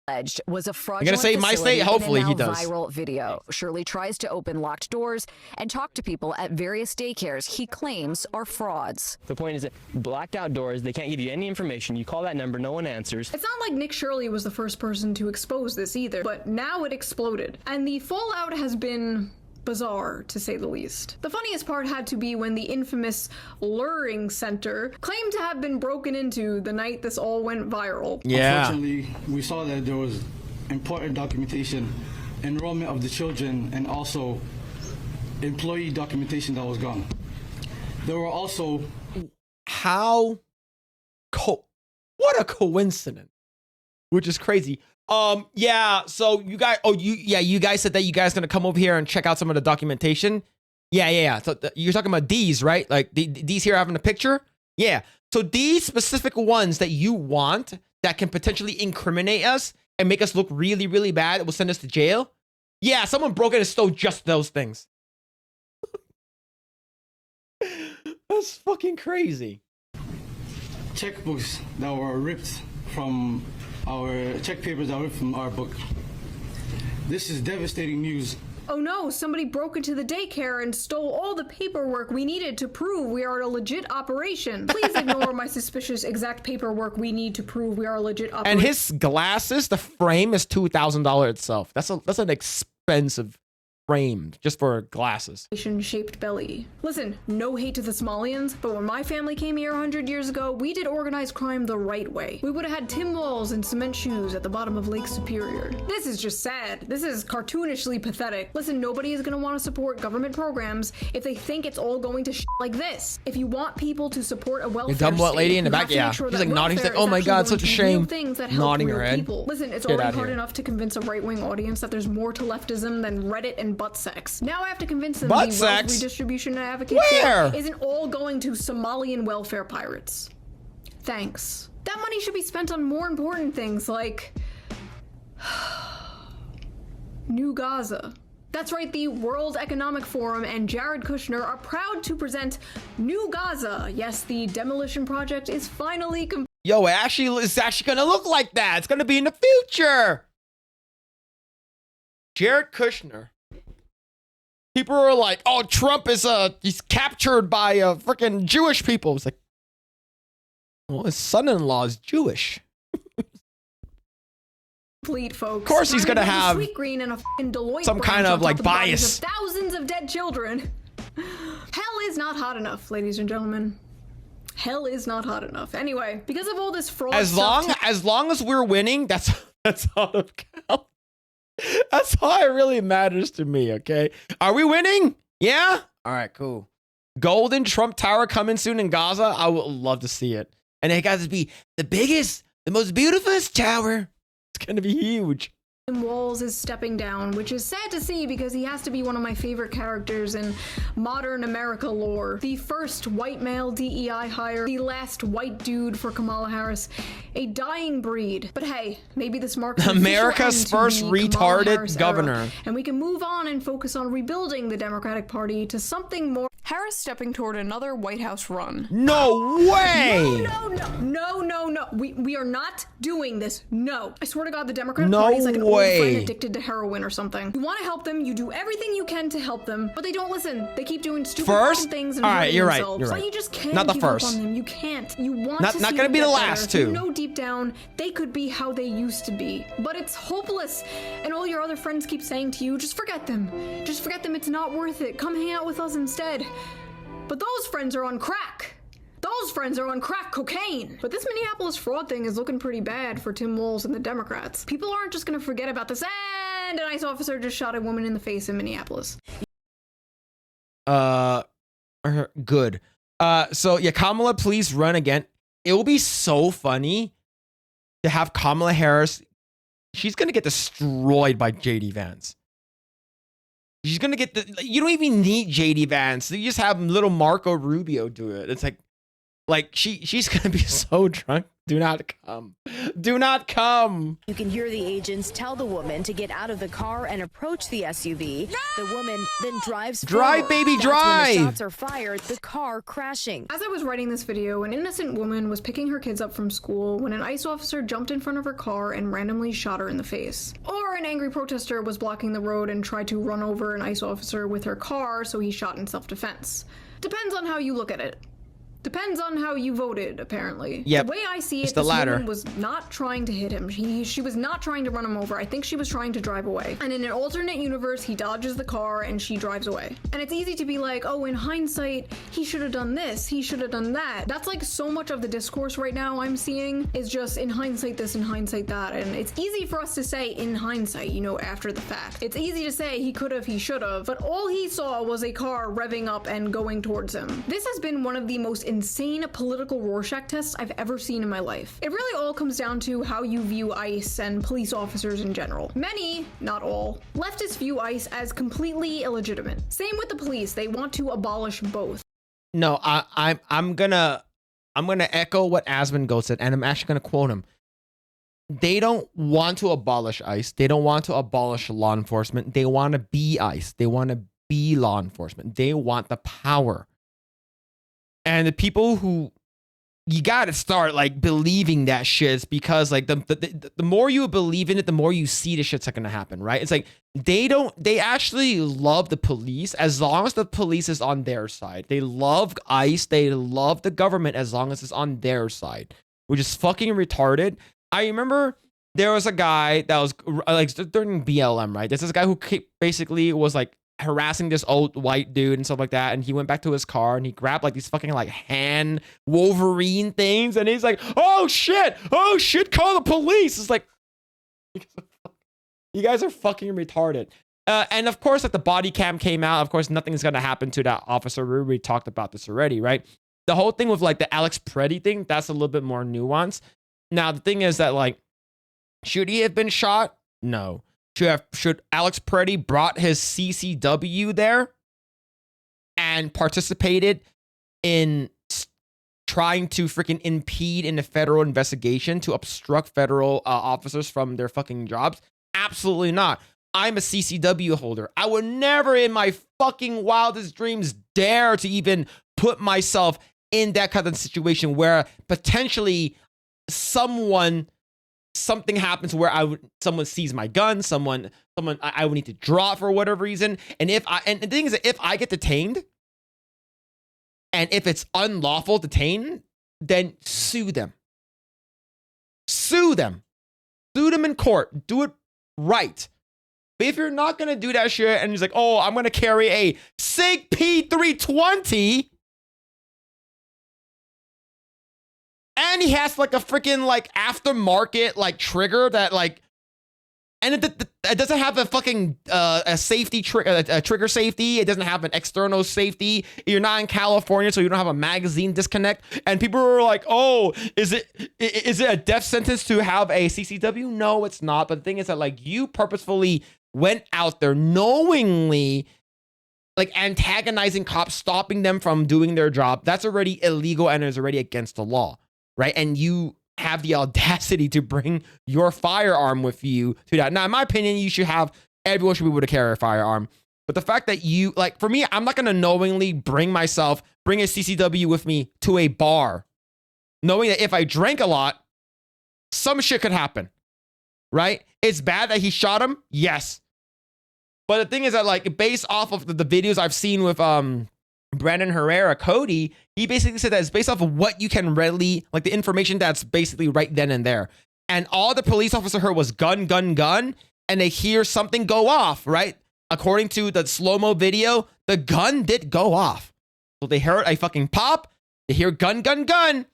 alleged was a fraudulent gonna say my facility state? Hopefully in a he now does. viral video. Shirley tries to open locked doors and talk to people at various daycares he claims are frauds. The point is that blacked out doors, they can't give you any information. You call that number, no one answers. It's not like Nick Shirley was the first person to expose this either, but now it exploded. And the fallout has been bizarre, to say the least. The funniest part had to be when the infamous Luring Center claimed to have been broken into the night this all went viral. Yeah. Unfortunately, we saw that there was important documentation, enrollment of the children, and also employee documentation that was gone. There were also... What a coincidence. Which is crazy. Yeah, so you guys, you guys said that you guys gonna come over here and check out some of the documentation. Yeah. So you're talking about these, right? Like these here having a picture? Yeah. So these specific ones that you want that can potentially incriminate us and make us look really, really bad, it will send us to jail. Yeah, someone broke in and stole just those things. That's fucking crazy. checkbooks that were ripped from our check papers that were ripped from our book. This is devastating news. Oh no, somebody broke into the daycare and stole all the paperwork we needed to prove we are a legit operation. Please ignore my suspicious exact paperwork we need to prove we are a legit operation. And his glasses, the frame is $2,000 itself. That's an expensive frame just for glasses. Shaped belly. Listen, no hate to the Somalians, but when my family came here 100 years ago, we did organized crime the right way. We would have had tin walls and cement shoes at the bottom of Lake Superior. This is just sad. This is cartoonishly pathetic. Listen, nobody is gonna want to support government programs if they think it's all going to shit like this. If you want people to support a welfare dumb what state, lady in the you back? have to Yeah. make sure She's that like nodding. She's welfare like, oh is my actually God, going such a to real shame. things that help Nodding her real head. people. Listen, it's Get already outta hard here. enough to convince a right-wing audience that there's more to leftism than Reddit and butt sex. Now I have to convince them Butt the sex? wealth redistribution I advocate Where? for isn't all going to Somalian welfare pirates. Thanks. That money should be spent on more important things like New Gaza. That's right, the World Economic Forum and Jared Kushner are proud to present New Gaza. Yes, the demolition project is finally complete. Yo, it's actually gonna look like that. It's gonna be in the future. Jared Kushner. People are like, oh, Trump is he's captured by freaking Jewish people. It's like, well, his son-in-law is Jewish. Folks. Of course he's Time gonna to go to have Sweet Green and a Deloitte some kind branch of, on like, top the bodies bias. of thousands of dead children. Hell is not hot enough, ladies and gentlemen. Hell is not hot enough. Anyway, because of all this fraud As long as we're winning, that's all that counts. That's all it really matters to me, okay? Are we winning? Yeah? All right, cool. Golden Trump Tower coming soon in Gaza. I would love to see it. And it got to be the biggest, the most beautifulest tower. It's going to be huge. Walls is stepping down, which is sad to see because he has to be one of my favorite characters in modern America lore. The first white male DEI hire, the last white dude for Kamala Harris, a dying breed. But hey, maybe this marks an America's official end first to the Kamala retarded Harris governor. era, and we can move on and focus on rebuilding the Democratic Party to something more. Harris stepping toward another White House run. No way! No. We are not doing this. No. I swear to God, the Democratic No Party is like an way. old friend addicted to heroin or something. You want to help them, you do everything you can to help them, but they don't listen. They keep doing stupid First? fucking things and All right, hurting you're right, themselves. you're So right. you just can't Not the give first. up on them. You can't. You want Not to gonna see them be the get last better. two. You know deep down they could be how they used to be, but it's hopeless. And all your other friends keep saying to you, just forget them. Just forget them. It's not worth it. Come hang out with us instead. But those friends are on crack. Those friends are on crack cocaine. But this Minneapolis fraud thing is looking pretty bad for Tim Walz and the Democrats. People aren't just gonna forget about this. And an ICE officer just shot a woman in the face in Minneapolis. Good. So yeah, Kamala, please run again. It will be so funny to have Kamala Harris. She's gonna get destroyed by JD Vance. She's gonna get you don't even need JD Vance. You just have little Marco Rubio do it. It's like she's gonna be so drunk. Do not come. Do not come. You can hear the agents tell the woman to get out of the car and approach the SUV. The woman then drives Drive, forward. baby, That's when drive. the shots are fired, the car crashing. As I was writing this video, an innocent woman was picking her kids up from school when an ICE officer jumped in front of her car and randomly shot her in the face. Or an angry protester was blocking the road and tried to run over an ICE officer with her car, so he shot in self-defense. Depends on how you look at it. Depends on how you voted, apparently. Yep. The way I see It's it, the this latter. woman was not trying to hit him. She was not trying to run him over. I think she was trying to drive away. And in an alternate universe, he dodges the car and she drives away. And it's easy to be like, oh, in hindsight, he should have done this, he should have done that. That's like so much of the discourse right now I'm seeing is just in hindsight this, in hindsight that. And it's easy for us to say in hindsight, you know, after the fact. It's easy to say he could have, he should have, but all he saw was a car revving up and going towards him. This has been one of the most insane political Rorschach tests I've ever seen in my life. It really all comes down to how you view ICE and police officers in general. Many, not all, leftists view ICE as completely illegitimate. Same with the police, they want to abolish both. No, I'm gonna echo what Asmongold said, and I'm actually gonna quote him. They don't want to abolish ICE. They don't want to abolish law enforcement. They want to be ICE. They want to be law enforcement. They want the power. And the people who you got to start like believing that shit, because like the more you believe in it, the more you see the shit's going to happen, right? It's like they actually love the police as long as the police is on their side. They love ICE, they love the government as long as it's on their side, which is fucking retarded. I remember there was a guy that was like during BLM, right? There's this guy who basically was like harassing this old white dude and stuff like that, and he went back to his car and he grabbed like these fucking like hand Wolverine things, and he's like, oh shit, call the police. It's like, you guys are fucking retarded. And of course, like the body cam came out. Of course, nothing's gonna happen to that officer. We already talked about this already, right? The whole thing with like the Alex Preddy thing, that's a little bit more nuanced. Now the thing is that like, should he have been shot? No. Should Alex Preddy brought his CCW there and participated in trying to freaking impede in the federal investigation to obstruct federal officers from their fucking jobs? Absolutely not. I'm a CCW holder. I would never in my fucking wildest dreams dare to even put myself in that kind of situation where potentially something happens where someone sees my gun, someone I would need to draw for whatever reason. And the thing is that if I get detained and if it's unlawful detain, then sue them. Sue them in court. Do it right. But if you're not going to do that shit and he's like, oh, I'm going to carry a SIG P320 and he has like a freaking like aftermarket like trigger that like, and it doesn't have a fucking a safety trigger safety. It doesn't have an external safety. You're not in California, so you don't have a magazine disconnect. And people are like, "Oh, is it a death sentence to have a CCW?" No, it's not. But the thing is that like you purposefully went out there knowingly like antagonizing cops, stopping them from doing their job. That's already illegal and is already against the law. Right? And you have the audacity to bring your firearm with you to that. Now, in my opinion, everyone should be able to carry a firearm. But the fact that you, like, for me, I'm not going to knowingly bring a CCW with me to a bar, knowing that if I drank a lot, some shit could happen. Right? It's bad that he shot him. Yes. But the thing is that, like, based off of the videos I've seen with, Brandon Herrera, Cody, he basically said that it's based off of what you can readily, like the information that's basically right then and there. And all the police officer heard was gun, gun, gun, and they hear something go off, right? According to the slow-mo video, the gun did go off. So they heard a fucking pop, they hear gun, gun, gun.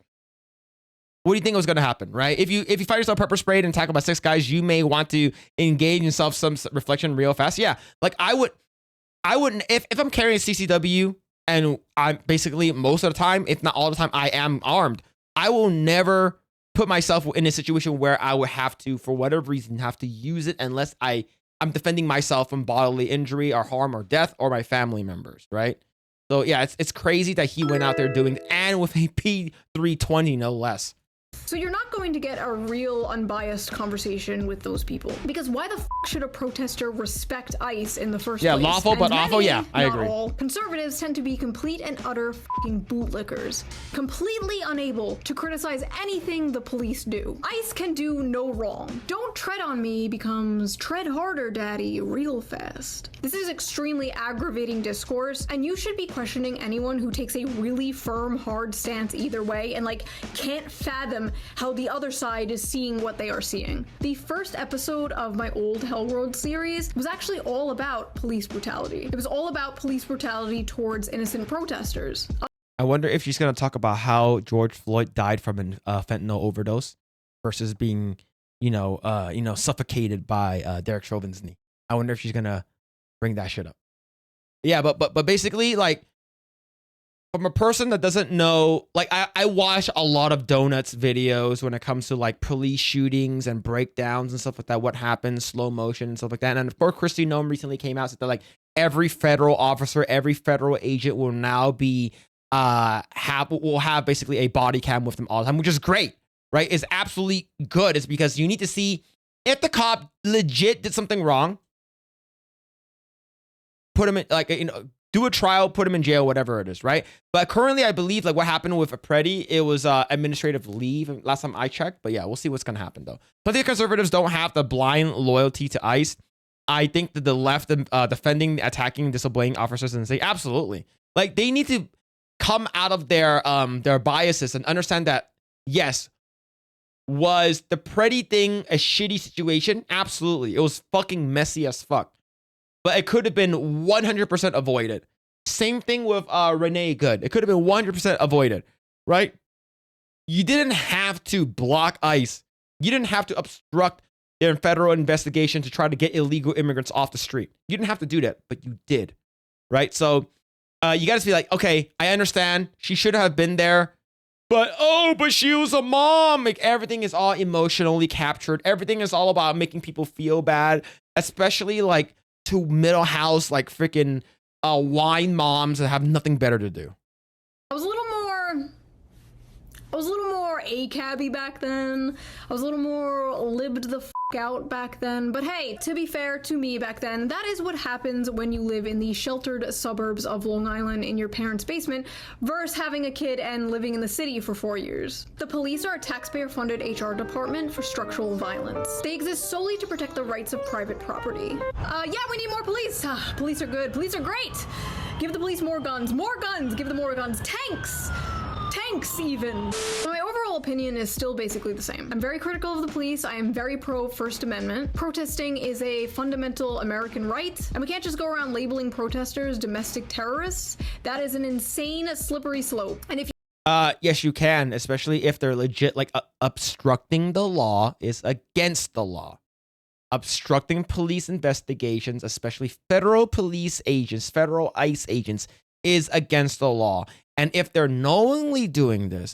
What do you think was going to happen, right? If you find yourself pepper sprayed and tackled by 6 guys, you may want to engage in some reflection real fast. Yeah, like I wouldn't, if I'm carrying a CCW, and I'm basically most of the time, if not all the time, I am armed, I will never put myself in a situation where I would have to, for whatever reason, have to use it unless I'm defending myself from bodily injury or harm or death or my family members, right? So yeah, it's crazy that he went out there doing, and with a P320 no less. So you're not going to get a real unbiased conversation with those people. Because why the f should a protester respect ICE in the first place? Yeah, lawful but awful, yeah, I agree. All conservatives tend to be complete and utter fucking bootlickers. Completely unable to criticize anything the police do. ICE can do no wrong. Don't tread on me becomes tread harder, daddy, real fast. This is extremely aggravating discourse, and you should be questioning anyone who takes a really firm, hard stance either way and like can't fathom how the other side is seeing what they are seeing. The first episode of my old Hellworld series was actually all about police brutality. It was all about police brutality towards innocent protesters. I wonder if she's going to talk about how George Floyd died from a fentanyl overdose versus being, suffocated by Derek Chauvin's knee. I wonder if she's going to bring that shit up. Yeah, but basically, like, from a person that doesn't know, like I watch a lot of Donuts videos when it comes to like police shootings and breakdowns and stuff like that, what happens, slow motion and stuff like that. And of course, Kristi Noem recently came out and said that like every federal officer, every federal agent will now be will have basically a body cam with them all the time, which is great, right? It's absolutely good. It's because you need to see if the cop legit did something wrong, put him in, like, do a trial, put him in jail, whatever it is, right? But currently, I believe like what happened with Apprendi, it was administrative leave last time I checked. But yeah, we'll see what's gonna happen though. Plenty of conservatives don't have the blind loyalty to ICE. I think that the left defending, attacking, disobeying officers and say absolutely, like they need to come out of their biases and understand that yes, was the Apprendi thing a shitty situation? Absolutely, it was fucking messy as fuck. But it could have been 100% avoided. Same thing with Renee Good. It could have been 100% avoided, right? You didn't have to block ICE. You didn't have to obstruct their federal investigation to try to get illegal immigrants off the street. You didn't have to do that, but you did, right? So you got to be like, okay, I understand. She should have been there. But she was a mom. Like everything is all emotionally captured. Everything is all about making people feel bad, especially like to middle house, like freaking wine moms that have nothing better to do. I was a little more ACAB-y back then. I was a little more libbed the f out back then. But hey, to be fair to me back then, that is what happens when you live in the sheltered suburbs of Long Island in your parents' basement versus having a kid and living in the city for 4 years. The police are a taxpayer-funded HR department for structural violence. They exist solely to protect the rights of private property. Yeah, we need more police. Police are good. Police are great. Give the police more guns. More guns. Give them more guns. Tanks. Tanks, even. My overall opinion is still basically the same. I'm very critical of the police. I am very pro First Amendment. Protesting is a fundamental American right, and we can't just go around labeling protesters domestic terrorists. That is an insane, slippery slope. And if yes, you can, especially if they're legit, like obstructing the law is against the law. Obstructing police investigations, especially federal police agents, federal ICE agents, is against the law. And if they're knowingly doing this,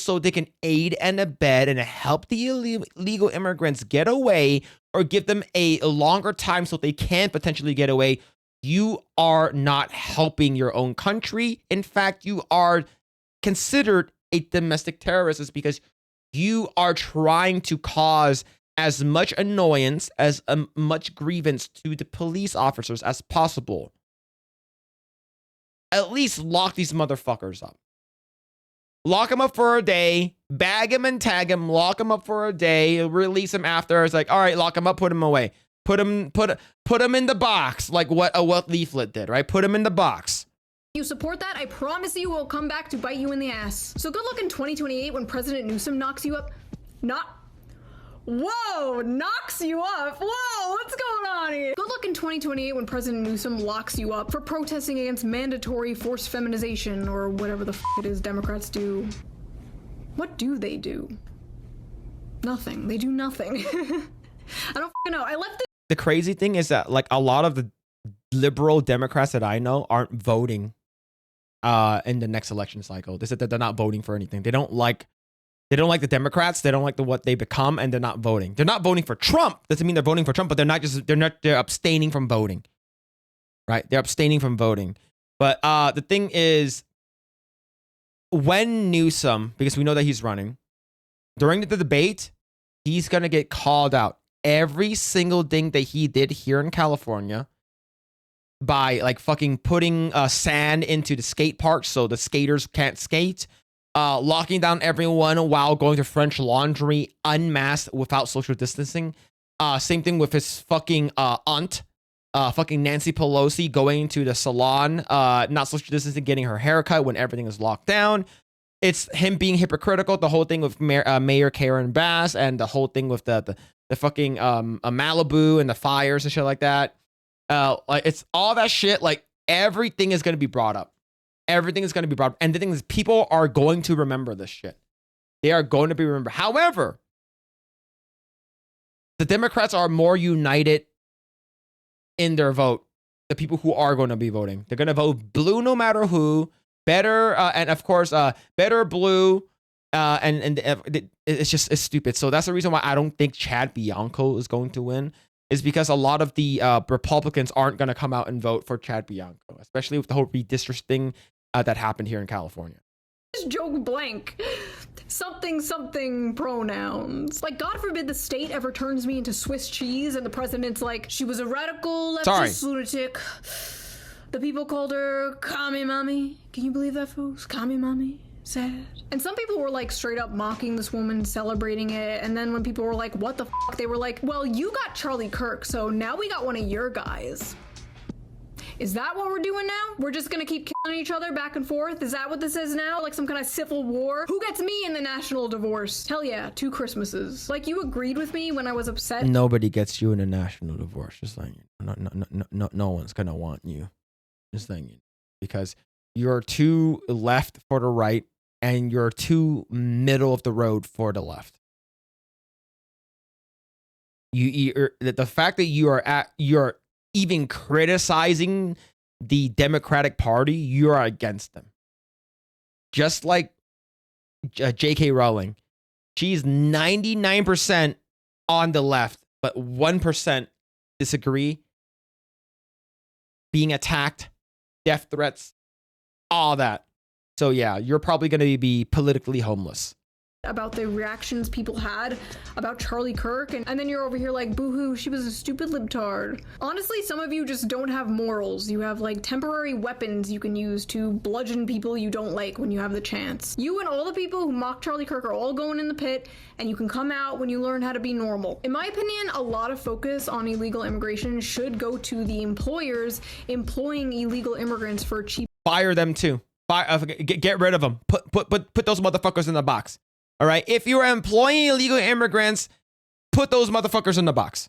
so they can aid and abet and help the illegal immigrants get away or give them a longer time so they can potentially get away, you are not helping your own country. In fact, you are considered a domestic terrorist because you are trying to cause as much annoyance, as much grievance to the police officers as possible. At least lock these motherfuckers up. Lock them up for a day, bag them and tag them, lock them up for a day, release them after. It's like, all right, lock them up, put them away. Put them in the box, like what Leaflet did, right? Put them in the box. you support that, I promise you will come back to bite you in the ass. So good luck in 2028 when President Newsom knocks you up. Whoa, knocks you up. Whoa, what's going on here? Good luck in 2028 when President Newsom locks you up for protesting against mandatory forced feminization or whatever the f it is Democrats do. What do they do? Nothing. They do nothing. I don't know. I left The crazy thing is that like a lot of the liberal Democrats that I know aren't voting in the next election cycle. They said that they're not voting for anything. They don't like the Democrats. They don't like what they become, and they're not voting. They're not voting for Trump. Doesn't mean they're voting for Trump, but they're abstaining from voting. Right? They're abstaining from voting. But the thing is, when Newsom, because we know that he's running, during the debate, he's gonna get called out. Every single thing that he did here in California by like fucking putting sand into the skate park so the skaters can't skate, locking down everyone while going to French Laundry unmasked without social distancing. Same thing with his fucking aunt, fucking Nancy Pelosi going to the salon, not social distancing, getting her haircut when everything is locked down. It's him being hypocritical. The whole thing with Mayor Karen Bass and the whole thing with the fucking Malibu and the fires and shit like that. Like it's all that shit. Like everything is going to be brought up. Everything is going to be brought up. And the thing is, people are going to remember this shit. They are going to be remembered. However, the Democrats are more united in their vote. The people who are going to be voting, they're going to vote blue no matter who. Better and of course, better blue. And it's stupid. So that's the reason why I don't think Chad Bianco is going to win, is because a lot of the Republicans aren't going to come out and vote for Chad Bianco, especially with the whole redistricting that happened here in California. Just joke blank. Something pronouns. Like, God forbid the state ever turns me into Swiss cheese and the president's like, she was a radical leftist lunatic. The people called her Kami Mommy. Can you believe that, folks? Kami Mommy. Sad. And some people were like straight up mocking this woman, celebrating it. And then when people were like, what the fuck? They were like, well, you got Charlie Kirk, so now we got one of your guys. Is that what we're doing now? We're just gonna keep killing each other back and forth? Is that what this is now? Like some kind of civil war? Who gets me in the national divorce? Hell yeah, 2 Christmases. Like, you agreed with me when I was upset. Nobody gets you in a national divorce. Just like, no one's gonna want you. Just saying, because you're too left for the right and you're too middle of the road for the left. The fact that you're even criticizing the Democratic Party, you're against them. Just like J.K. Rowling. She's 99% on the left, but 1% disagree. Being attacked, death threats, all that. So yeah, you're probably going to be politically homeless. About the reactions people had about Charlie Kirk, and then you're over here like, boo-hoo, she was a stupid libtard. Honestly, some of you just don't have morals. You have like temporary weapons you can use to bludgeon people you don't like when you have the chance. You and all the people who mock Charlie Kirk are all going in the pit, and you can come out when you learn how to be normal. In my opinion, a lot of focus on illegal immigration should go to the employers employing illegal immigrants for cheap. Fire them too. Get rid of them. Put those motherfuckers in the box. All right. If you're employing illegal immigrants, put those motherfuckers in the box.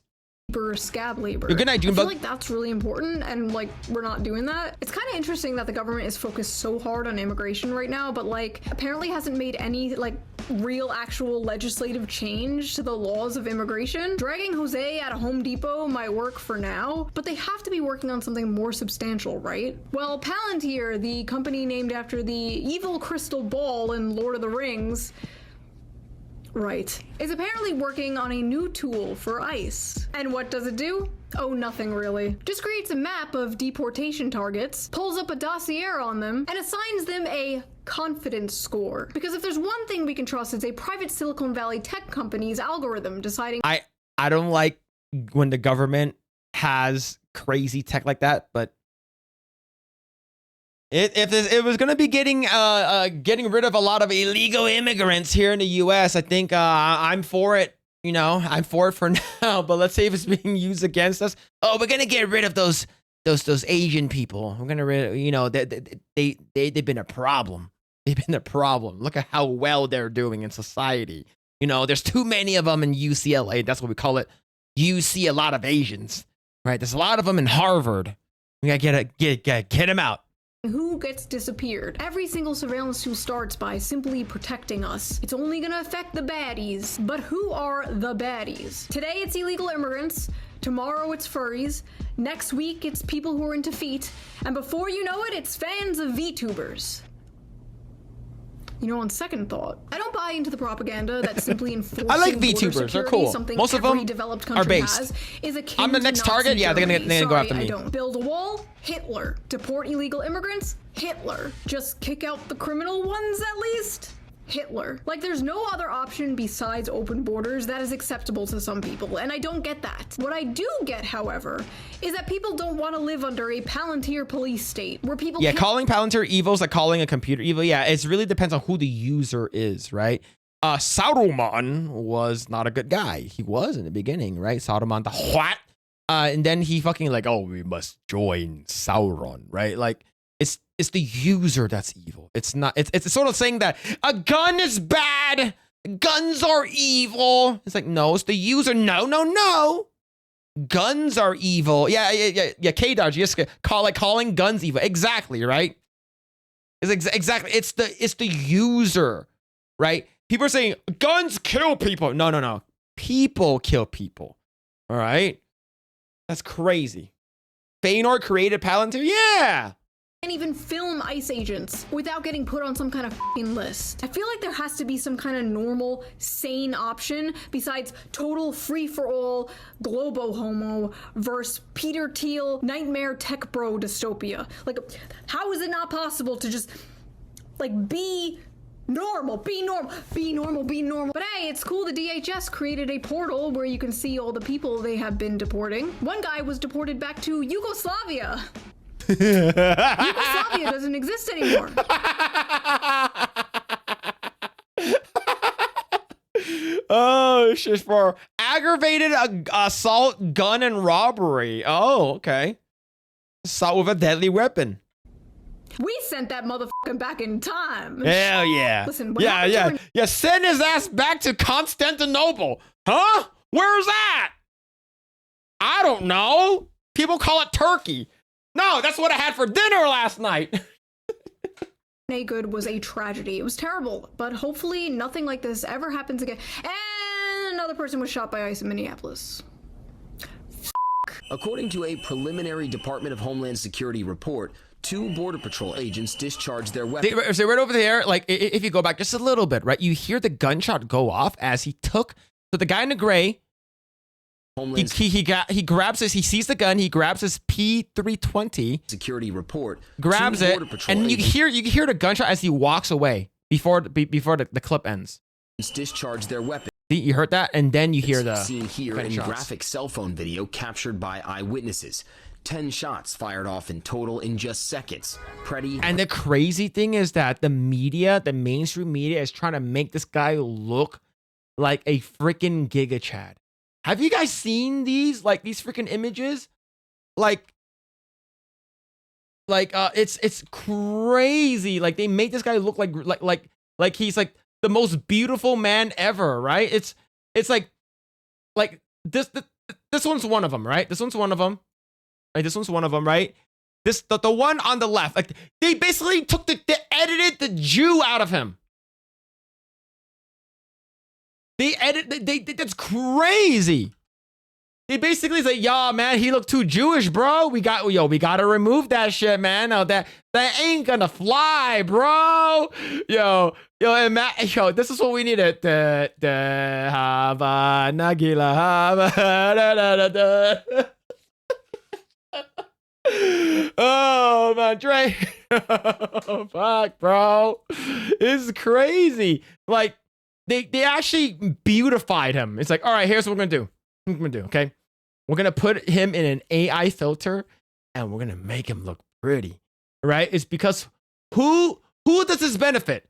Scab labor. Good night, Junebug. I feel like that's really important, and like we're not doing that. It's kind of interesting that the government is focused so hard on immigration right now, but like apparently hasn't made any like real actual legislative change to the laws of immigration. Dragging Jose at a Home Depot might work for now, but they have to be working on something more substantial, right? Well, Palantir, the company named after the evil crystal ball in Lord of the Rings, right, is apparently working on a new tool for ICE. And what does it do? Oh, nothing really. Just creates a map of deportation targets, pulls up a dossier on them, and assigns them a confidence score. Because if there's one thing we can trust, it's a private Silicon Valley tech company's algorithm deciding. I don't like when the government has crazy tech like that, but if it was going to be getting rid of a lot of illegal immigrants here in the U.S., I think I'm for it. You know, I'm for it for now. But let's say if it's being used against us. Oh, we're going to get rid of those Asian people. We're going to, you know, they've been a problem. They've been a problem. Look at how well they're doing in society. You know, there's too many of them in UCLA. That's what we call it. You see a lot of Asians, right? There's a lot of them in Harvard. We got to get them out. Who gets disappeared. Every single surveillance tool starts by simply protecting us. It's only gonna affect the baddies. But who are the baddies? Today it's illegal immigrants. Tomorrow it's furries. Next week it's people who are into feet. And before you know it, it's fans of VTubers. You know, on second thought, I don't buy into the propaganda that simply enforcing I like border VTubers. They're security, cool. Most of them developed are country based. has, is akin I'm the to next Nazi target. Yeah, they're gonna go after me. I don't. Build a wall? Hitler. Deport illegal immigrants? Hitler. Just kick out the criminal ones at least? Hitler. Like, there's no other option besides open borders that is acceptable to some people, and I don't get that. What I do get, however, is that people don't want to live under a Palantir police state where people calling Palantir evil is like calling a computer evil. Yeah, it really depends on who the user is, right? Saruman was not a good guy. He was in the beginning, right? Saruman the what? And then he fucking like, oh, we must join Sauron, right? Like, it's the user that's evil. It's not. It's sort of saying that a gun is bad. Guns are evil. It's like, no, it's the user. No. Guns are evil. Yeah. K-Dodge, just calling guns evil. Exactly, right? Exactly. It's the user, right? People are saying guns kill people. No. People kill people. All right. That's crazy. Feanor created Palantir? Yeah. And even film ICE agents without getting put on some kind of f***ing list. I feel like there has to be some kind of normal, sane option besides total free-for-all globo homo versus Peter Thiel nightmare tech bro dystopia. Like, how is it not possible to just, like, be normal. But hey, it's cool the DHS created a portal where you can see all the people they have been deporting. One guy was deported back to Yugoslavia. Yugoslavia doesn't exist anymore. Oh, shit, for aggravated assault, gun, and robbery. Oh, okay. Assault with a deadly weapon. We sent that motherfucker back in time. Hell yeah. Listen, yeah. Send his ass back to Constantinople. Huh? Where's that? I don't know. People call it Turkey. No, that's what I had for dinner last night. Good was a tragedy. It was terrible, but hopefully nothing like this ever happens again. And another person was shot by ICE in Minneapolis. According to a preliminary Department of Homeland Security report, 2 Border Patrol agents discharged their weapons. So right over there, like if you go back just a little bit, right, you hear the gunshot go off as he took. So the guy in the gray, he grabs his, he sees the gun, he grabs his P320 security report, grabs it, and you can hear the gunshot as he walks away before the clip ends. Discharged their weapons. See, you heard that, and then you hear the seen here in graphic cell phone video captured by eyewitnesses. 10 shots fired off in total in just seconds. And the crazy thing is that the media, the mainstream media, is trying to make this guy look like a freaking Giga Chad. Have you guys seen these? Like these freaking images? Like it's crazy. Like they make this guy look like he's like the most beautiful man ever, right? It's like this one's one of them, right? This one's one of them. Like this one's one of them, right? The one on the left, like they basically they edited the Jew out of him. That's crazy. They basically say, "Yo, man, he looked too Jewish, bro. We gotta remove that shit, man. No, that ain't gonna fly, bro. Yo, this is what we needed. The Hava Nagila Hava. Oh man, Dre. Oh, fuck, bro. This is crazy. Like they actually beautified him. It's like, all right, here's what we're gonna do. Okay, we're gonna put him in an AI filter, and we're gonna make him look pretty. Right? It's because who does this benefit?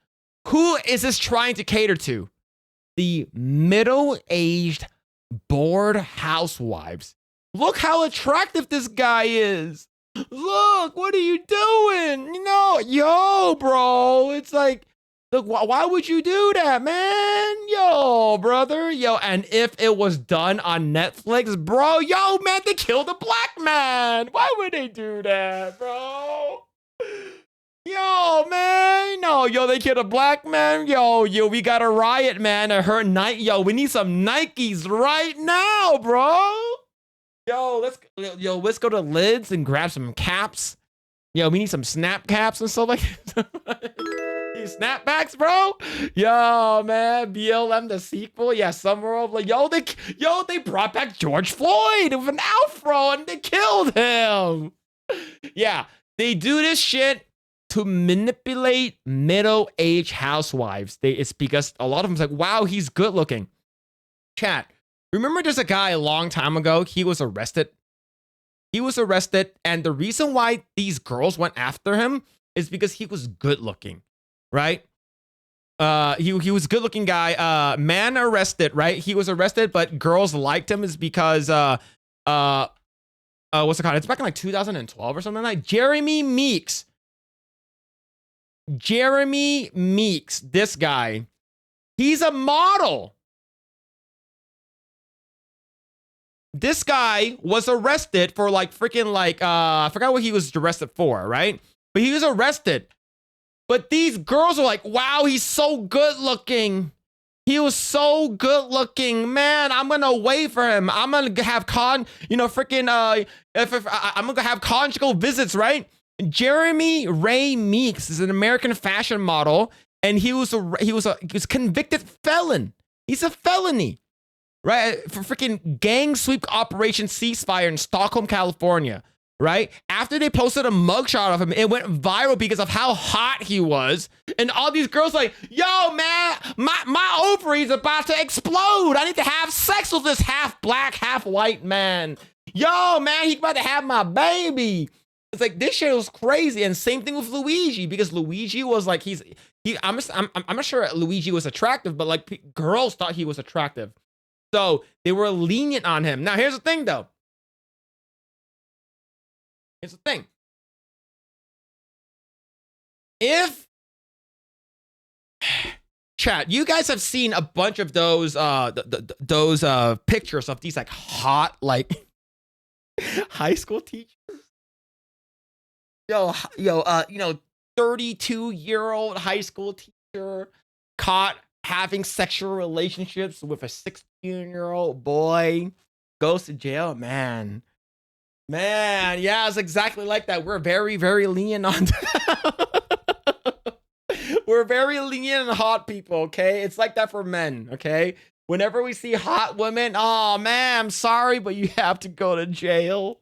Who is this trying to cater to? The middle-aged, bored housewives. Look how attractive this guy is. Look, what are you doing? Yo, bro. It's like, look, why would you do that, man? Yo, brother. Yo, and if it was done on Netflix, bro, yo, man, they killed a black man. Why would they do that, bro? Yo, man. No, yo, they killed a black man. Yo, we got a riot, man. Yo, we need some Nikes right now, bro. Yo, let's go to Lids and grab some caps. Yo, we need some snap caps and stuff like that. These snapbacks, bro. Yo, man, BLM the sequel. Yeah, Summer of like, they brought back George Floyd with an afro and they killed him. Yeah, they do this shit to manipulate middle-aged housewives. It's because a lot of them's like, wow, he's good looking. Chat. Remember there's a guy a long time ago, he was arrested. And the reason why these girls went after him is because he was good looking, right? He was a good looking guy. Man arrested, right? He was arrested, but girls liked him is because what's it called? It's back in like 2012 or something like Jeremy Meeks, this guy, he's a model. This guy was arrested for like freaking like, I forgot what he was arrested for, right? But he was arrested. But these girls are like, wow, he's so good looking. He was so good looking, man. I'm gonna wait for him. I'm gonna have I'm gonna have conjugal visits, right? Jeremy Ray Meeks is an American fashion model, and he was convicted felon. He's a felony. Right, for freaking gang sweep Operation Ceasefire in Stockholm, California, right? After they posted a mugshot of him, it went viral because of how hot he was. And all these girls like, yo, man, my ovaries about to explode. I need to have sex with this half black, half white man. Yo, man, he's about to have my baby. It's like this shit was crazy. And same thing with Luigi, because Luigi was like I'm not sure Luigi was attractive, but like girls thought he was attractive, so they were lenient on him. Now here's the thing, though. Here's the thing. If chat, you guys have seen a bunch of those pictures of these like hot like high school teachers. Yo, 32-year-old high school teacher caught having sexual relationships with a 16-year-old boy, goes to jail. Man, yeah, it's exactly like that. We're very, very lenient on we're very lenient on hot people, okay? It's like that for men, okay? Whenever we see hot women, oh man, I'm sorry, but you have to go to jail.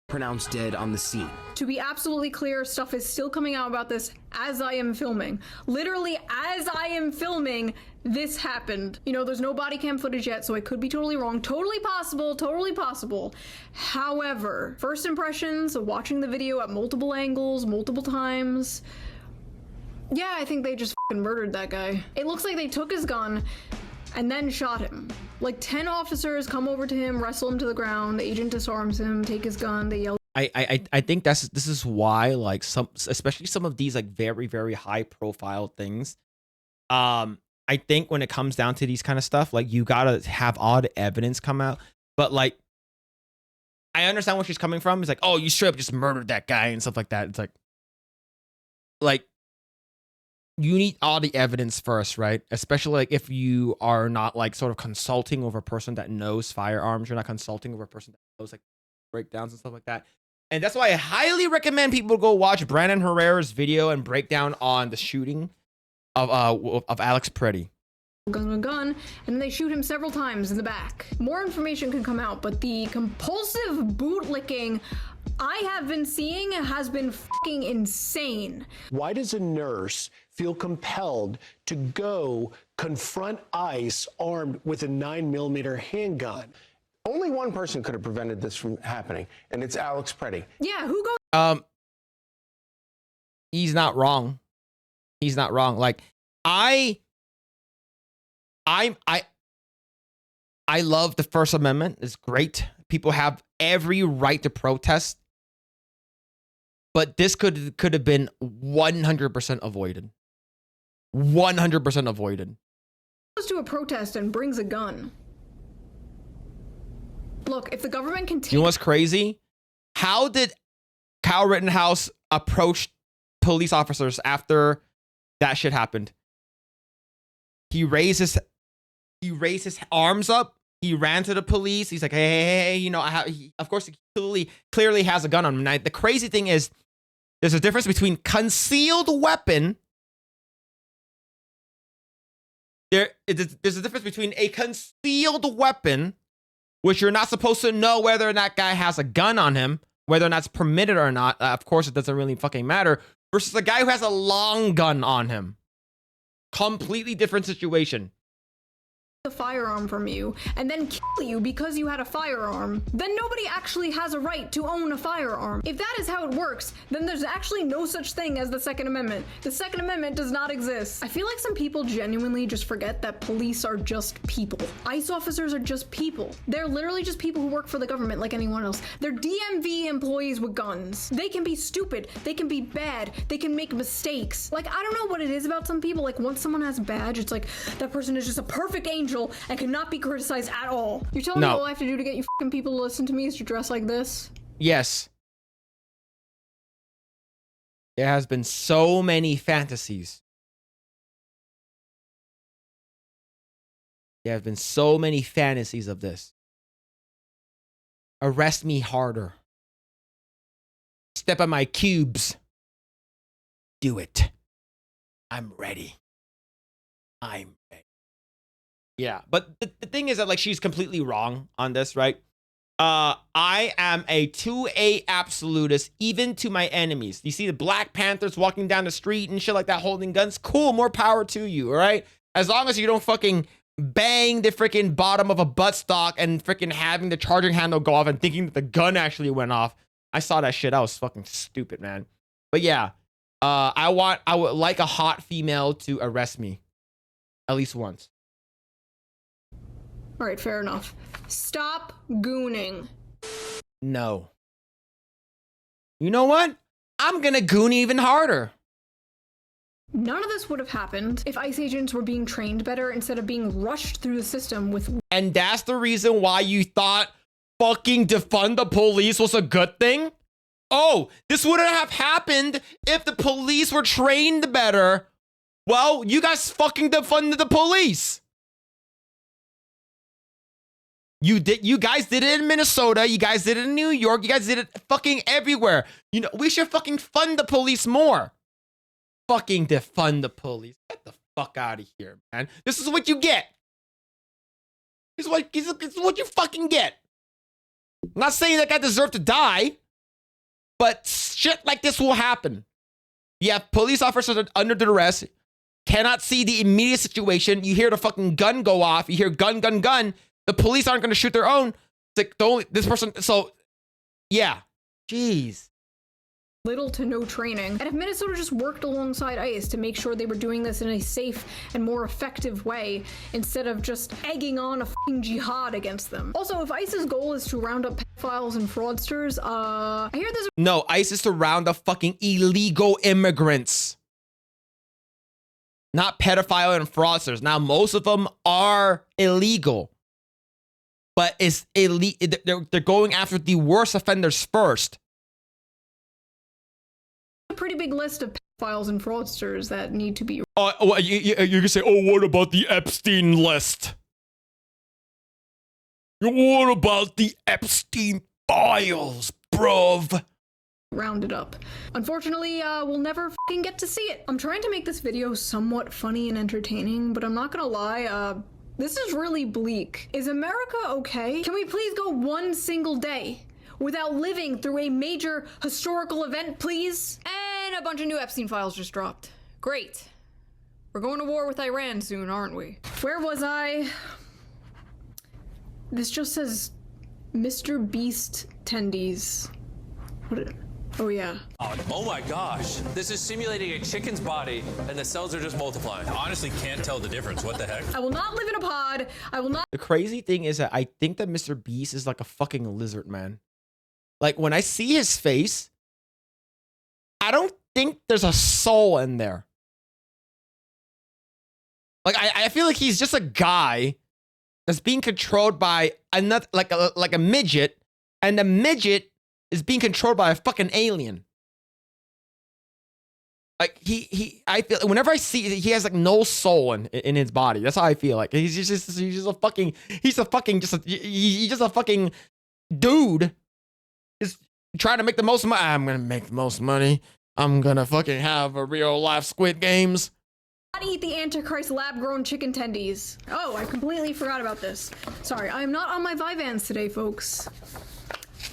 Pronounced dead on the scene. To be absolutely clear, stuff is still coming out about this as I am filming. Literally, as I am filming, this happened. You know, there's no body cam footage yet, so I could be totally wrong. Totally possible. However, first impressions of watching the video at multiple angles, multiple times, yeah, I think they just fucking murdered that guy. It looks like they took his gun and then shot him. Like 10 officers come over to him, wrestle him to the ground, the agent disarms him, take his gun, they yell. I think this is why, like, especially some of these like very, very high profile things, I think when it comes down to these kind of stuff, like you gotta have all the evidence come out. But like, I understand where she's coming from. It's like, oh, you straight up just murdered that guy and stuff like that. It's like you need all the evidence first, right? Especially like if you are not like sort of consulting with a person that knows firearms. You're not consulting with a person that knows like breakdowns and stuff like that. And that's why I highly recommend people go watch Brandon Herrera's video and breakdown on the shooting of Alex Pretty. Gun, and then they shoot him several times in the back. More information can come out, but the compulsive bootlicking I have been seeing has been fucking insane. Why does a nurse feel compelled to go confront ICE armed with a 9mm handgun? Only one person could have prevented this from happening, and it's Alex Pretty. Yeah, who goes? He's not wrong. He's not wrong. Like I love the First Amendment. It's great. People have every right to protest. But this could have been 100% avoided. 100% avoided. Goes to a protest and brings a gun. Look, if the government can take... You know what's crazy? How did Kyle Rittenhouse approach police officers after that shit happened? He raised his arms up. He ran to the police. He's like, hey, you know, of course, he clearly has a gun on him. Now, the crazy thing is, there's a difference between concealed weapon. There's a difference between a concealed weapon, which you're not supposed to know whether that guy has a gun on him, whether or not it's permitted or not. Of course, it doesn't really fucking matter. Versus a guy who has a long gun on him. Completely different situation. A firearm from you and then kill you because you had a firearm, then nobody actually has a right to own a firearm. If that is how it works, then there's actually no such thing as the Second Amendment. The Second Amendment does not exist. I feel like some people genuinely just forget that police are just people. ICE officers are just people. They're literally just people who work for the government like anyone else. They're DMV employees with guns. They can be stupid. They can be bad. They can make mistakes. Like, I don't know what it is about some people. Like, once someone has a badge, it's like that person is just a perfect angel and cannot be criticized at all. You're telling me all I have to do to get you fucking people to listen to me is to dress like this? Yes. There has been so many fantasies. There have been so many fantasies of this. Arrest me harder. Step on my cubes. Do it. I'm ready. I'm ready. Yeah, but the thing is that like she's completely wrong on this, right? I am a 2A absolutist, even to my enemies. You see the Black Panthers walking down the street and shit like that, holding guns. Cool, more power to you, all right? As long as you don't fucking bang the freaking bottom of a buttstock and freaking having the charging handle go off and thinking that the gun actually went off. I saw that shit. I was fucking stupid, man. But yeah, I would like a hot female to arrest me at least once. All right, fair enough. Stop gooning. No. You know what? I'm gonna goon even harder. None of this would have happened if ICE agents were being trained better instead of being rushed through the system with... And that's the reason why you thought fucking defund the police was a good thing? Oh, this wouldn't have happened if the police were trained better. Well, you guys fucking defunded the police. You guys did it in Minnesota. You guys did it in New York. You guys did it fucking everywhere. You know, we should fucking fund the police more. Fucking defund the police. Get the fuck out of here, man. This is what you get. This is what you fucking get. I'm not saying that guy deserved to die, but shit like this will happen. You have police officers under duress, cannot see the immediate situation. You hear the fucking gun go off. You hear gun, gun, gun. The police aren't going to shoot their own. It's like this person. So, yeah. Jeez. Little to no training. And if Minnesota just worked alongside ICE to make sure they were doing this in a safe and more effective way, instead of just egging on a fucking jihad against them. Also, if ICE's goal is to round up pedophiles and fraudsters, I hear there's... No, ICE is to round up fucking illegal immigrants. Not pedophile and fraudsters. Now, most of them are illegal. But it's they're going after the worst offenders first. a pretty big list of pedophiles and fraudsters that need to be... You can say, oh, what about the Epstein list? What about the Epstein files, bruv? rounded up. Unfortunately, we'll never fucking get to see it. I'm trying to make this video somewhat funny and entertaining, but I'm not gonna lie, this is really bleak. Is America okay? Can we please go one single day without living through a major historical event, please? And a bunch of new Epstein files just dropped. Great. We're going to war with Iran soon, aren't we? Where was I? This just says Mr. Beast tendies. What? Oh yeah. Oh my gosh. This is simulating a chicken's body and the cells are just multiplying. I honestly can't tell the difference. What the heck? I will not live in a pod. I will not. The crazy thing is that I think that Mr. Beast is like a fucking lizard, man. Like when I see his face, I don't think there's a soul in there. Like I feel like he's just a guy that's being controlled by another, like a midget, and the midget is being controlled by a fucking alien. Like I feel whenever I see he has like no soul in his body. That's how I feel. Like he's just a fucking dude. Is trying to make the most money. I'm gonna make the most money. I'm gonna fucking have a real life Squid Games. Not eat the Antichrist lab-grown chicken tendies. Oh, I completely forgot about this. Sorry, I am not on my Vyvanse today, folks.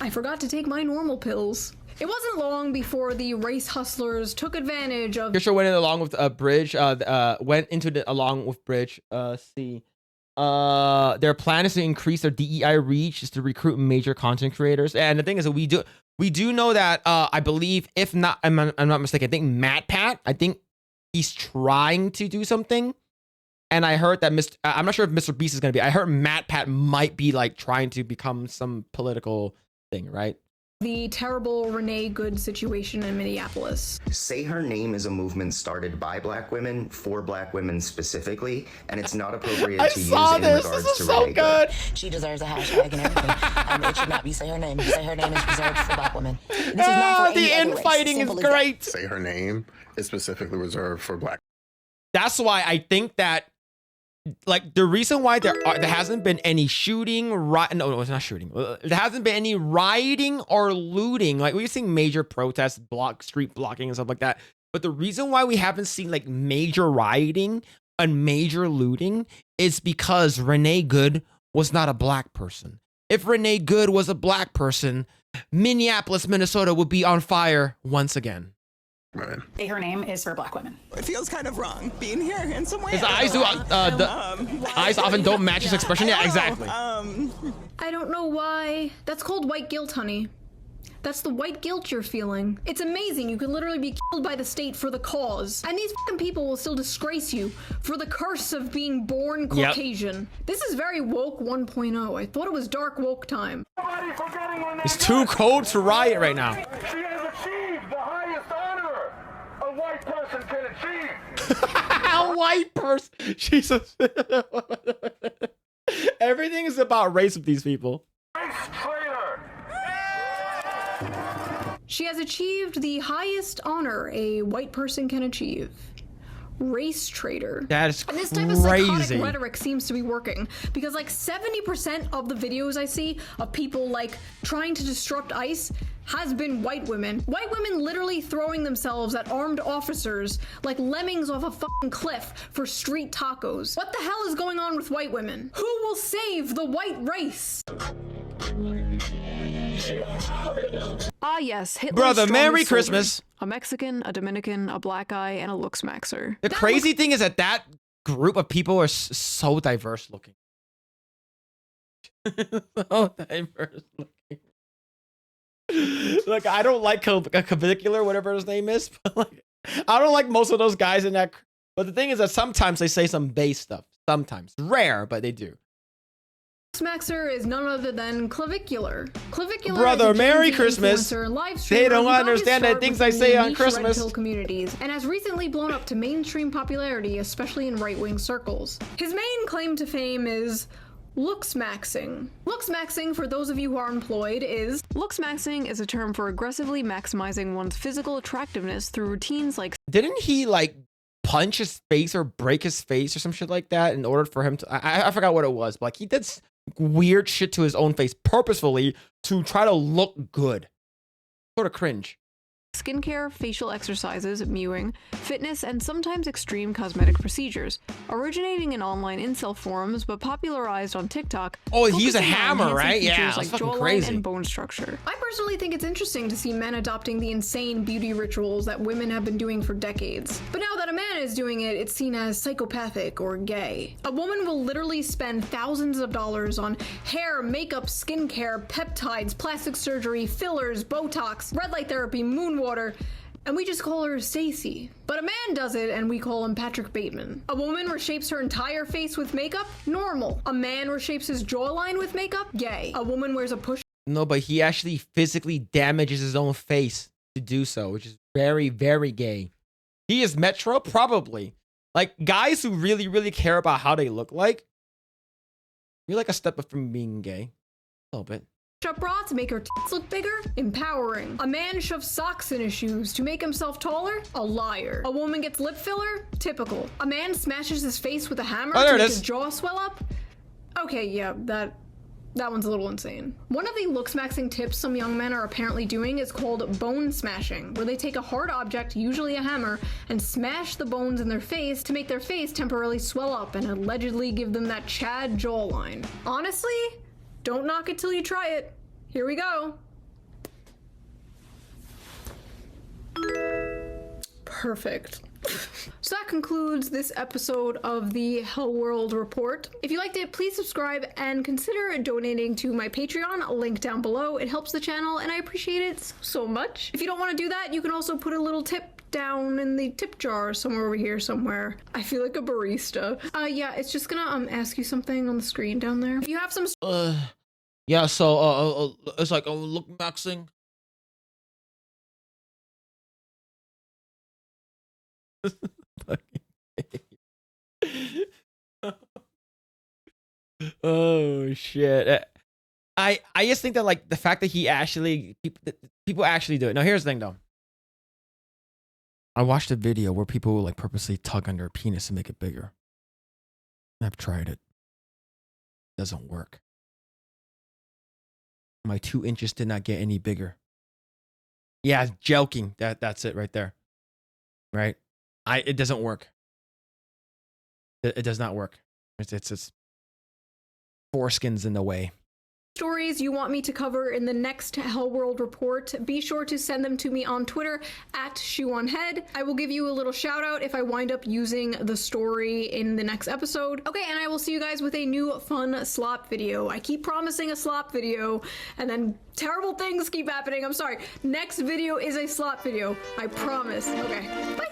I forgot to take my normal pills. It wasn't long before the race hustlers took advantage of... Kershaw went in along with Bridge. Went into the along with Bridge. Their plan is to increase their DEI reach, is to recruit major content creators. And the thing is that we do know that I believe, if not, I'm not mistaken, I think MatPat, I think he's trying to do something. And I heard that I'm not sure if Mr. Beast is gonna be. I heard MatPat might be like trying to become some political thing, right? The terrible Renee Good situation in Minneapolis. Say Her Name is a movement started by Black women for Black women specifically, and it's not appropriate to use in regards to Renee Good. She deserves a hashtag and everything. It should not be Say Her Name. Say Her Name is reserved for Black women. This is not for the infighting is great. Say Her Name is specifically reserved for Black. That's why I think that, like, the reason why there hasn't been any shooting, no, it's not shooting. There hasn't been any rioting or looting. Like, we've seen major protests, street blocking and stuff like that. But the reason why we haven't seen, like, major rioting and major looting is because Renee Good was not a Black person. If Renee Good was a Black person, Minneapolis, Minnesota would be on fire once again. Say Her Name is for Black women. It feels kind of wrong being here in some way. His eyes do, eyes often don't match his expression. Yeah, exactly. I don't know why. That's called white guilt, honey. That's the white guilt you're feeling. It's amazing you could literally be killed by the state for the cause. And these fucking people will still disgrace you for the curse of being born Caucasian. This is very woke 1.0. I thought it was dark woke time. It's too cold to riot right now. She has achieved the highest honor a white person can achieve. A white person. Jesus. Everything is about race with these people. She has achieved the highest honor a white person can achieve. Race traitor. That is And this type of psychotic crazy. rhetoric seems to be working because like 70% of the videos I see of people like trying to disrupt ICE has been white women. White women literally throwing themselves at armed officers like lemmings off a fucking cliff for street tacos. What the hell is going on with white women? Who will save the white race? Ah yes, Hitler's Brother, strongest Merry soldiers. Christmas. A Mexican, a Dominican, a black guy, and a looksmaxer. The crazy thing is that group of people are so diverse looking. So diverse looking. Like, I don't like Clavicular, whatever his name is, but like, I don't like most of those guys in that. But the thing is that sometimes they say some base stuff. Sometimes. Rare, but they do. Smaxer is none other than Clavicular. Clavicular Brother, is a Gen Merry Z Christmas. influencer and live They streamer don't who got his understand the start things I within say the on niche Christmas. red pill communities and has recently blown up to mainstream popularity, especially in right-wing circles. His main claim to fame is looksmaxing. Looksmaxing, for those of you who are employed, is Looksmaxing is a term for aggressively maximizing one's physical attractiveness through routines like Didn't he like punch his face or break his face or some shit like that in order for him to? I forgot what it was, but like he did weird shit to his own face purposefully to try to look good. Sort of cringe. skincare, facial exercises, mewing, fitness, and sometimes extreme cosmetic procedures, originating in online incel forums but popularized on TikTok. Oh, he used a focusing on hammer, enhancing right? Yeah, features that's like fucking jawline crazy. and bone structure. I personally think it's interesting to see men adopting the insane beauty rituals that women have been doing for decades. But now that a man is doing it, it's seen as psychopathic or gay. A woman will literally spend thousands of dollars on hair, makeup, skincare, peptides, plastic surgery, fillers, Botox, red light therapy, moon water, and we just call her Stacy. But a man does it and we call him Patrick Bateman. A woman reshapes her entire face with makeup? Normal. A man reshapes his jawline with makeup? Gay. A woman wears a push. No, but he actually physically damages his own face to do so, which is very, very gay. He is Metro? Probably. Like, guys who really, really care about how they look like, you're like a step up from being gay. A little bit. Up bra to make her tits look bigger? Empowering. A man shoves socks in his shoes to make himself taller? A liar. A woman gets lip filler? Typical. A man smashes his face with a hammer there to it make is. his jaw swell up? Okay, yeah, that one's a little insane. One of the looksmaxing tips some young men are apparently doing is called bone smashing, where they take a hard object, usually a hammer, and smash the bones in their face to make their face temporarily swell up and allegedly give them that Chad jawline. Honestly, don't knock it till you try it. Here we go. Perfect. So that concludes this episode of the Hell World Report. If you liked it, please subscribe and consider donating to my Patreon, link down below. It helps the channel and I appreciate it so much. If you don't want to do that, you can also put a little tip down in the tip jar somewhere over here somewhere. I feel like a barista. Yeah, it's just gonna ask you something on the screen down there. If you have some Yeah, so it's like look maxing. Oh shit. I just think that like the fact that he actually people actually do it. Now here's the thing though. I watched a video where people will like purposely tug on their penis and make it bigger. I've tried it. Doesn't work. My 2 inches did not get any bigger. Yeah, joking. That's it right there. Right? It doesn't work. It does not work. It's foreskin's in the way. stories you want me to cover in the next Hell World report, be sure to send them to me on Twitter at ShoeOnHead. I will give you a little shout out if I wind up using the story in the next episode. Okay, and I will see you guys with a new fun slop video. I keep promising a slop video and then terrible things keep happening. I'm sorry. Next video is a slop video. I promise. Okay, bye.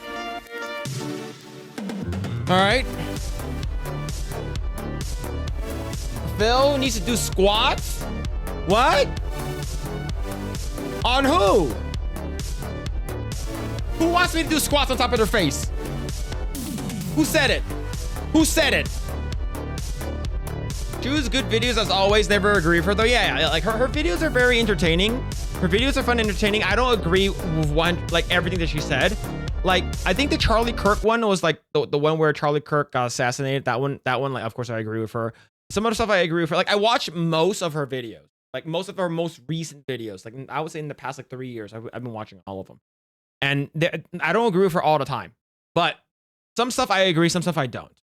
All right. Phil needs to do squats? What? On who? Who wants me to do squats on top of their face? Who said it? Who said it? Choose good videos as always. Never agree with her though. Yeah, like her videos are very entertaining. Her videos are fun and entertaining. I don't agree with like everything that she said. Like, I think the Charlie Kirk one was like the one where Charlie Kirk got assassinated. That one, like, of course I agree with her. Some other stuff I agree with her. Like, I watch most of her videos, like most of her most recent videos. Like, I would say in the past like 3 years, I've been watching all of them. And I don't agree with her all the time, but some stuff I agree, some stuff I don't.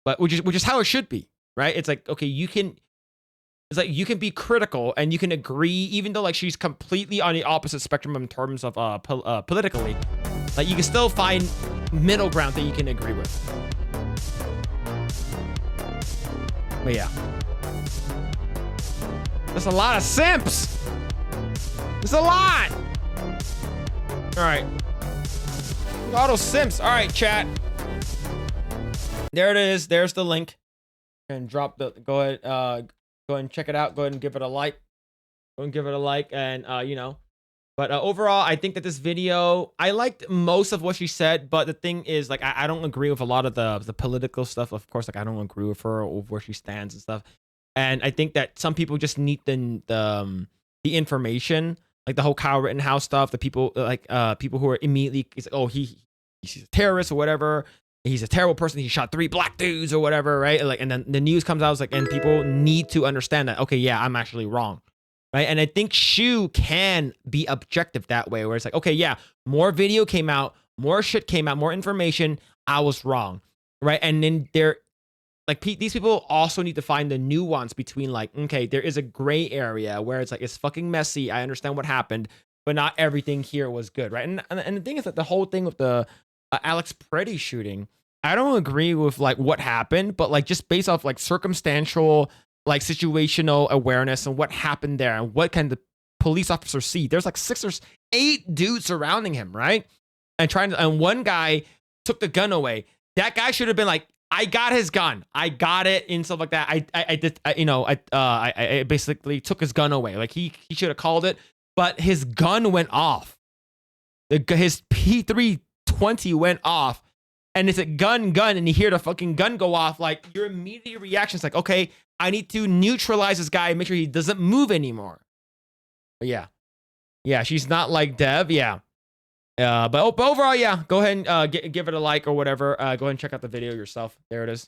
But which is how it should be, right? It's like, okay, you can be critical and you can agree, even though like she's completely on the opposite spectrum in terms of politically. Like, you can still find middle ground that you can agree with. But yeah. There's a lot of simps. There's a lot. All right. All those simps. All right, chat. There it is. There's the link. And drop the, go ahead and check it out. Go ahead and give it a like. Go and give it a like. And, you know. But overall, I think that this video, I liked most of what she said. But the thing is, like, I don't agree with a lot of the political stuff. Of course, like, I don't agree with her or where she stands and stuff. And I think that some people just need the information, like the whole Kyle Rittenhouse stuff. The people, like, people who are immediately, it's like, oh, he's a terrorist or whatever. He's a terrible person. He shot 3 black dudes or whatever, right? Like, and then the news comes out, it's like, and people need to understand that, okay, yeah, I'm actually wrong. Right. And I think Shu can be objective that way, where it's like, okay, yeah, more video came out, more shit came out, more information. I was wrong. Right. And then these people also need to find the nuance between, like, okay, there is a gray area where it's like, it's fucking messy. I understand what happened, but not everything here was good. Right. And the thing is that the whole thing with the Alex Preddy shooting, I don't agree with like what happened, but like just based off like circumstantial, like situational awareness and what happened there and what can the police officer see. There's like 6 or 8 dudes surrounding him, right? And one guy took the gun away. That guy should have been like, I got his gun. I got it and stuff like that. I basically took his gun away. Like he should have called it, but his gun went off. His P320 went off. And it's a gun, and you hear the fucking gun go off. Like, your immediate reaction is like, okay, I need to neutralize this guy and make sure he doesn't move anymore. But yeah, she's not like Dev. Yeah. But overall, yeah, go ahead and give it a like or whatever. Go ahead and check out the video yourself. There it is.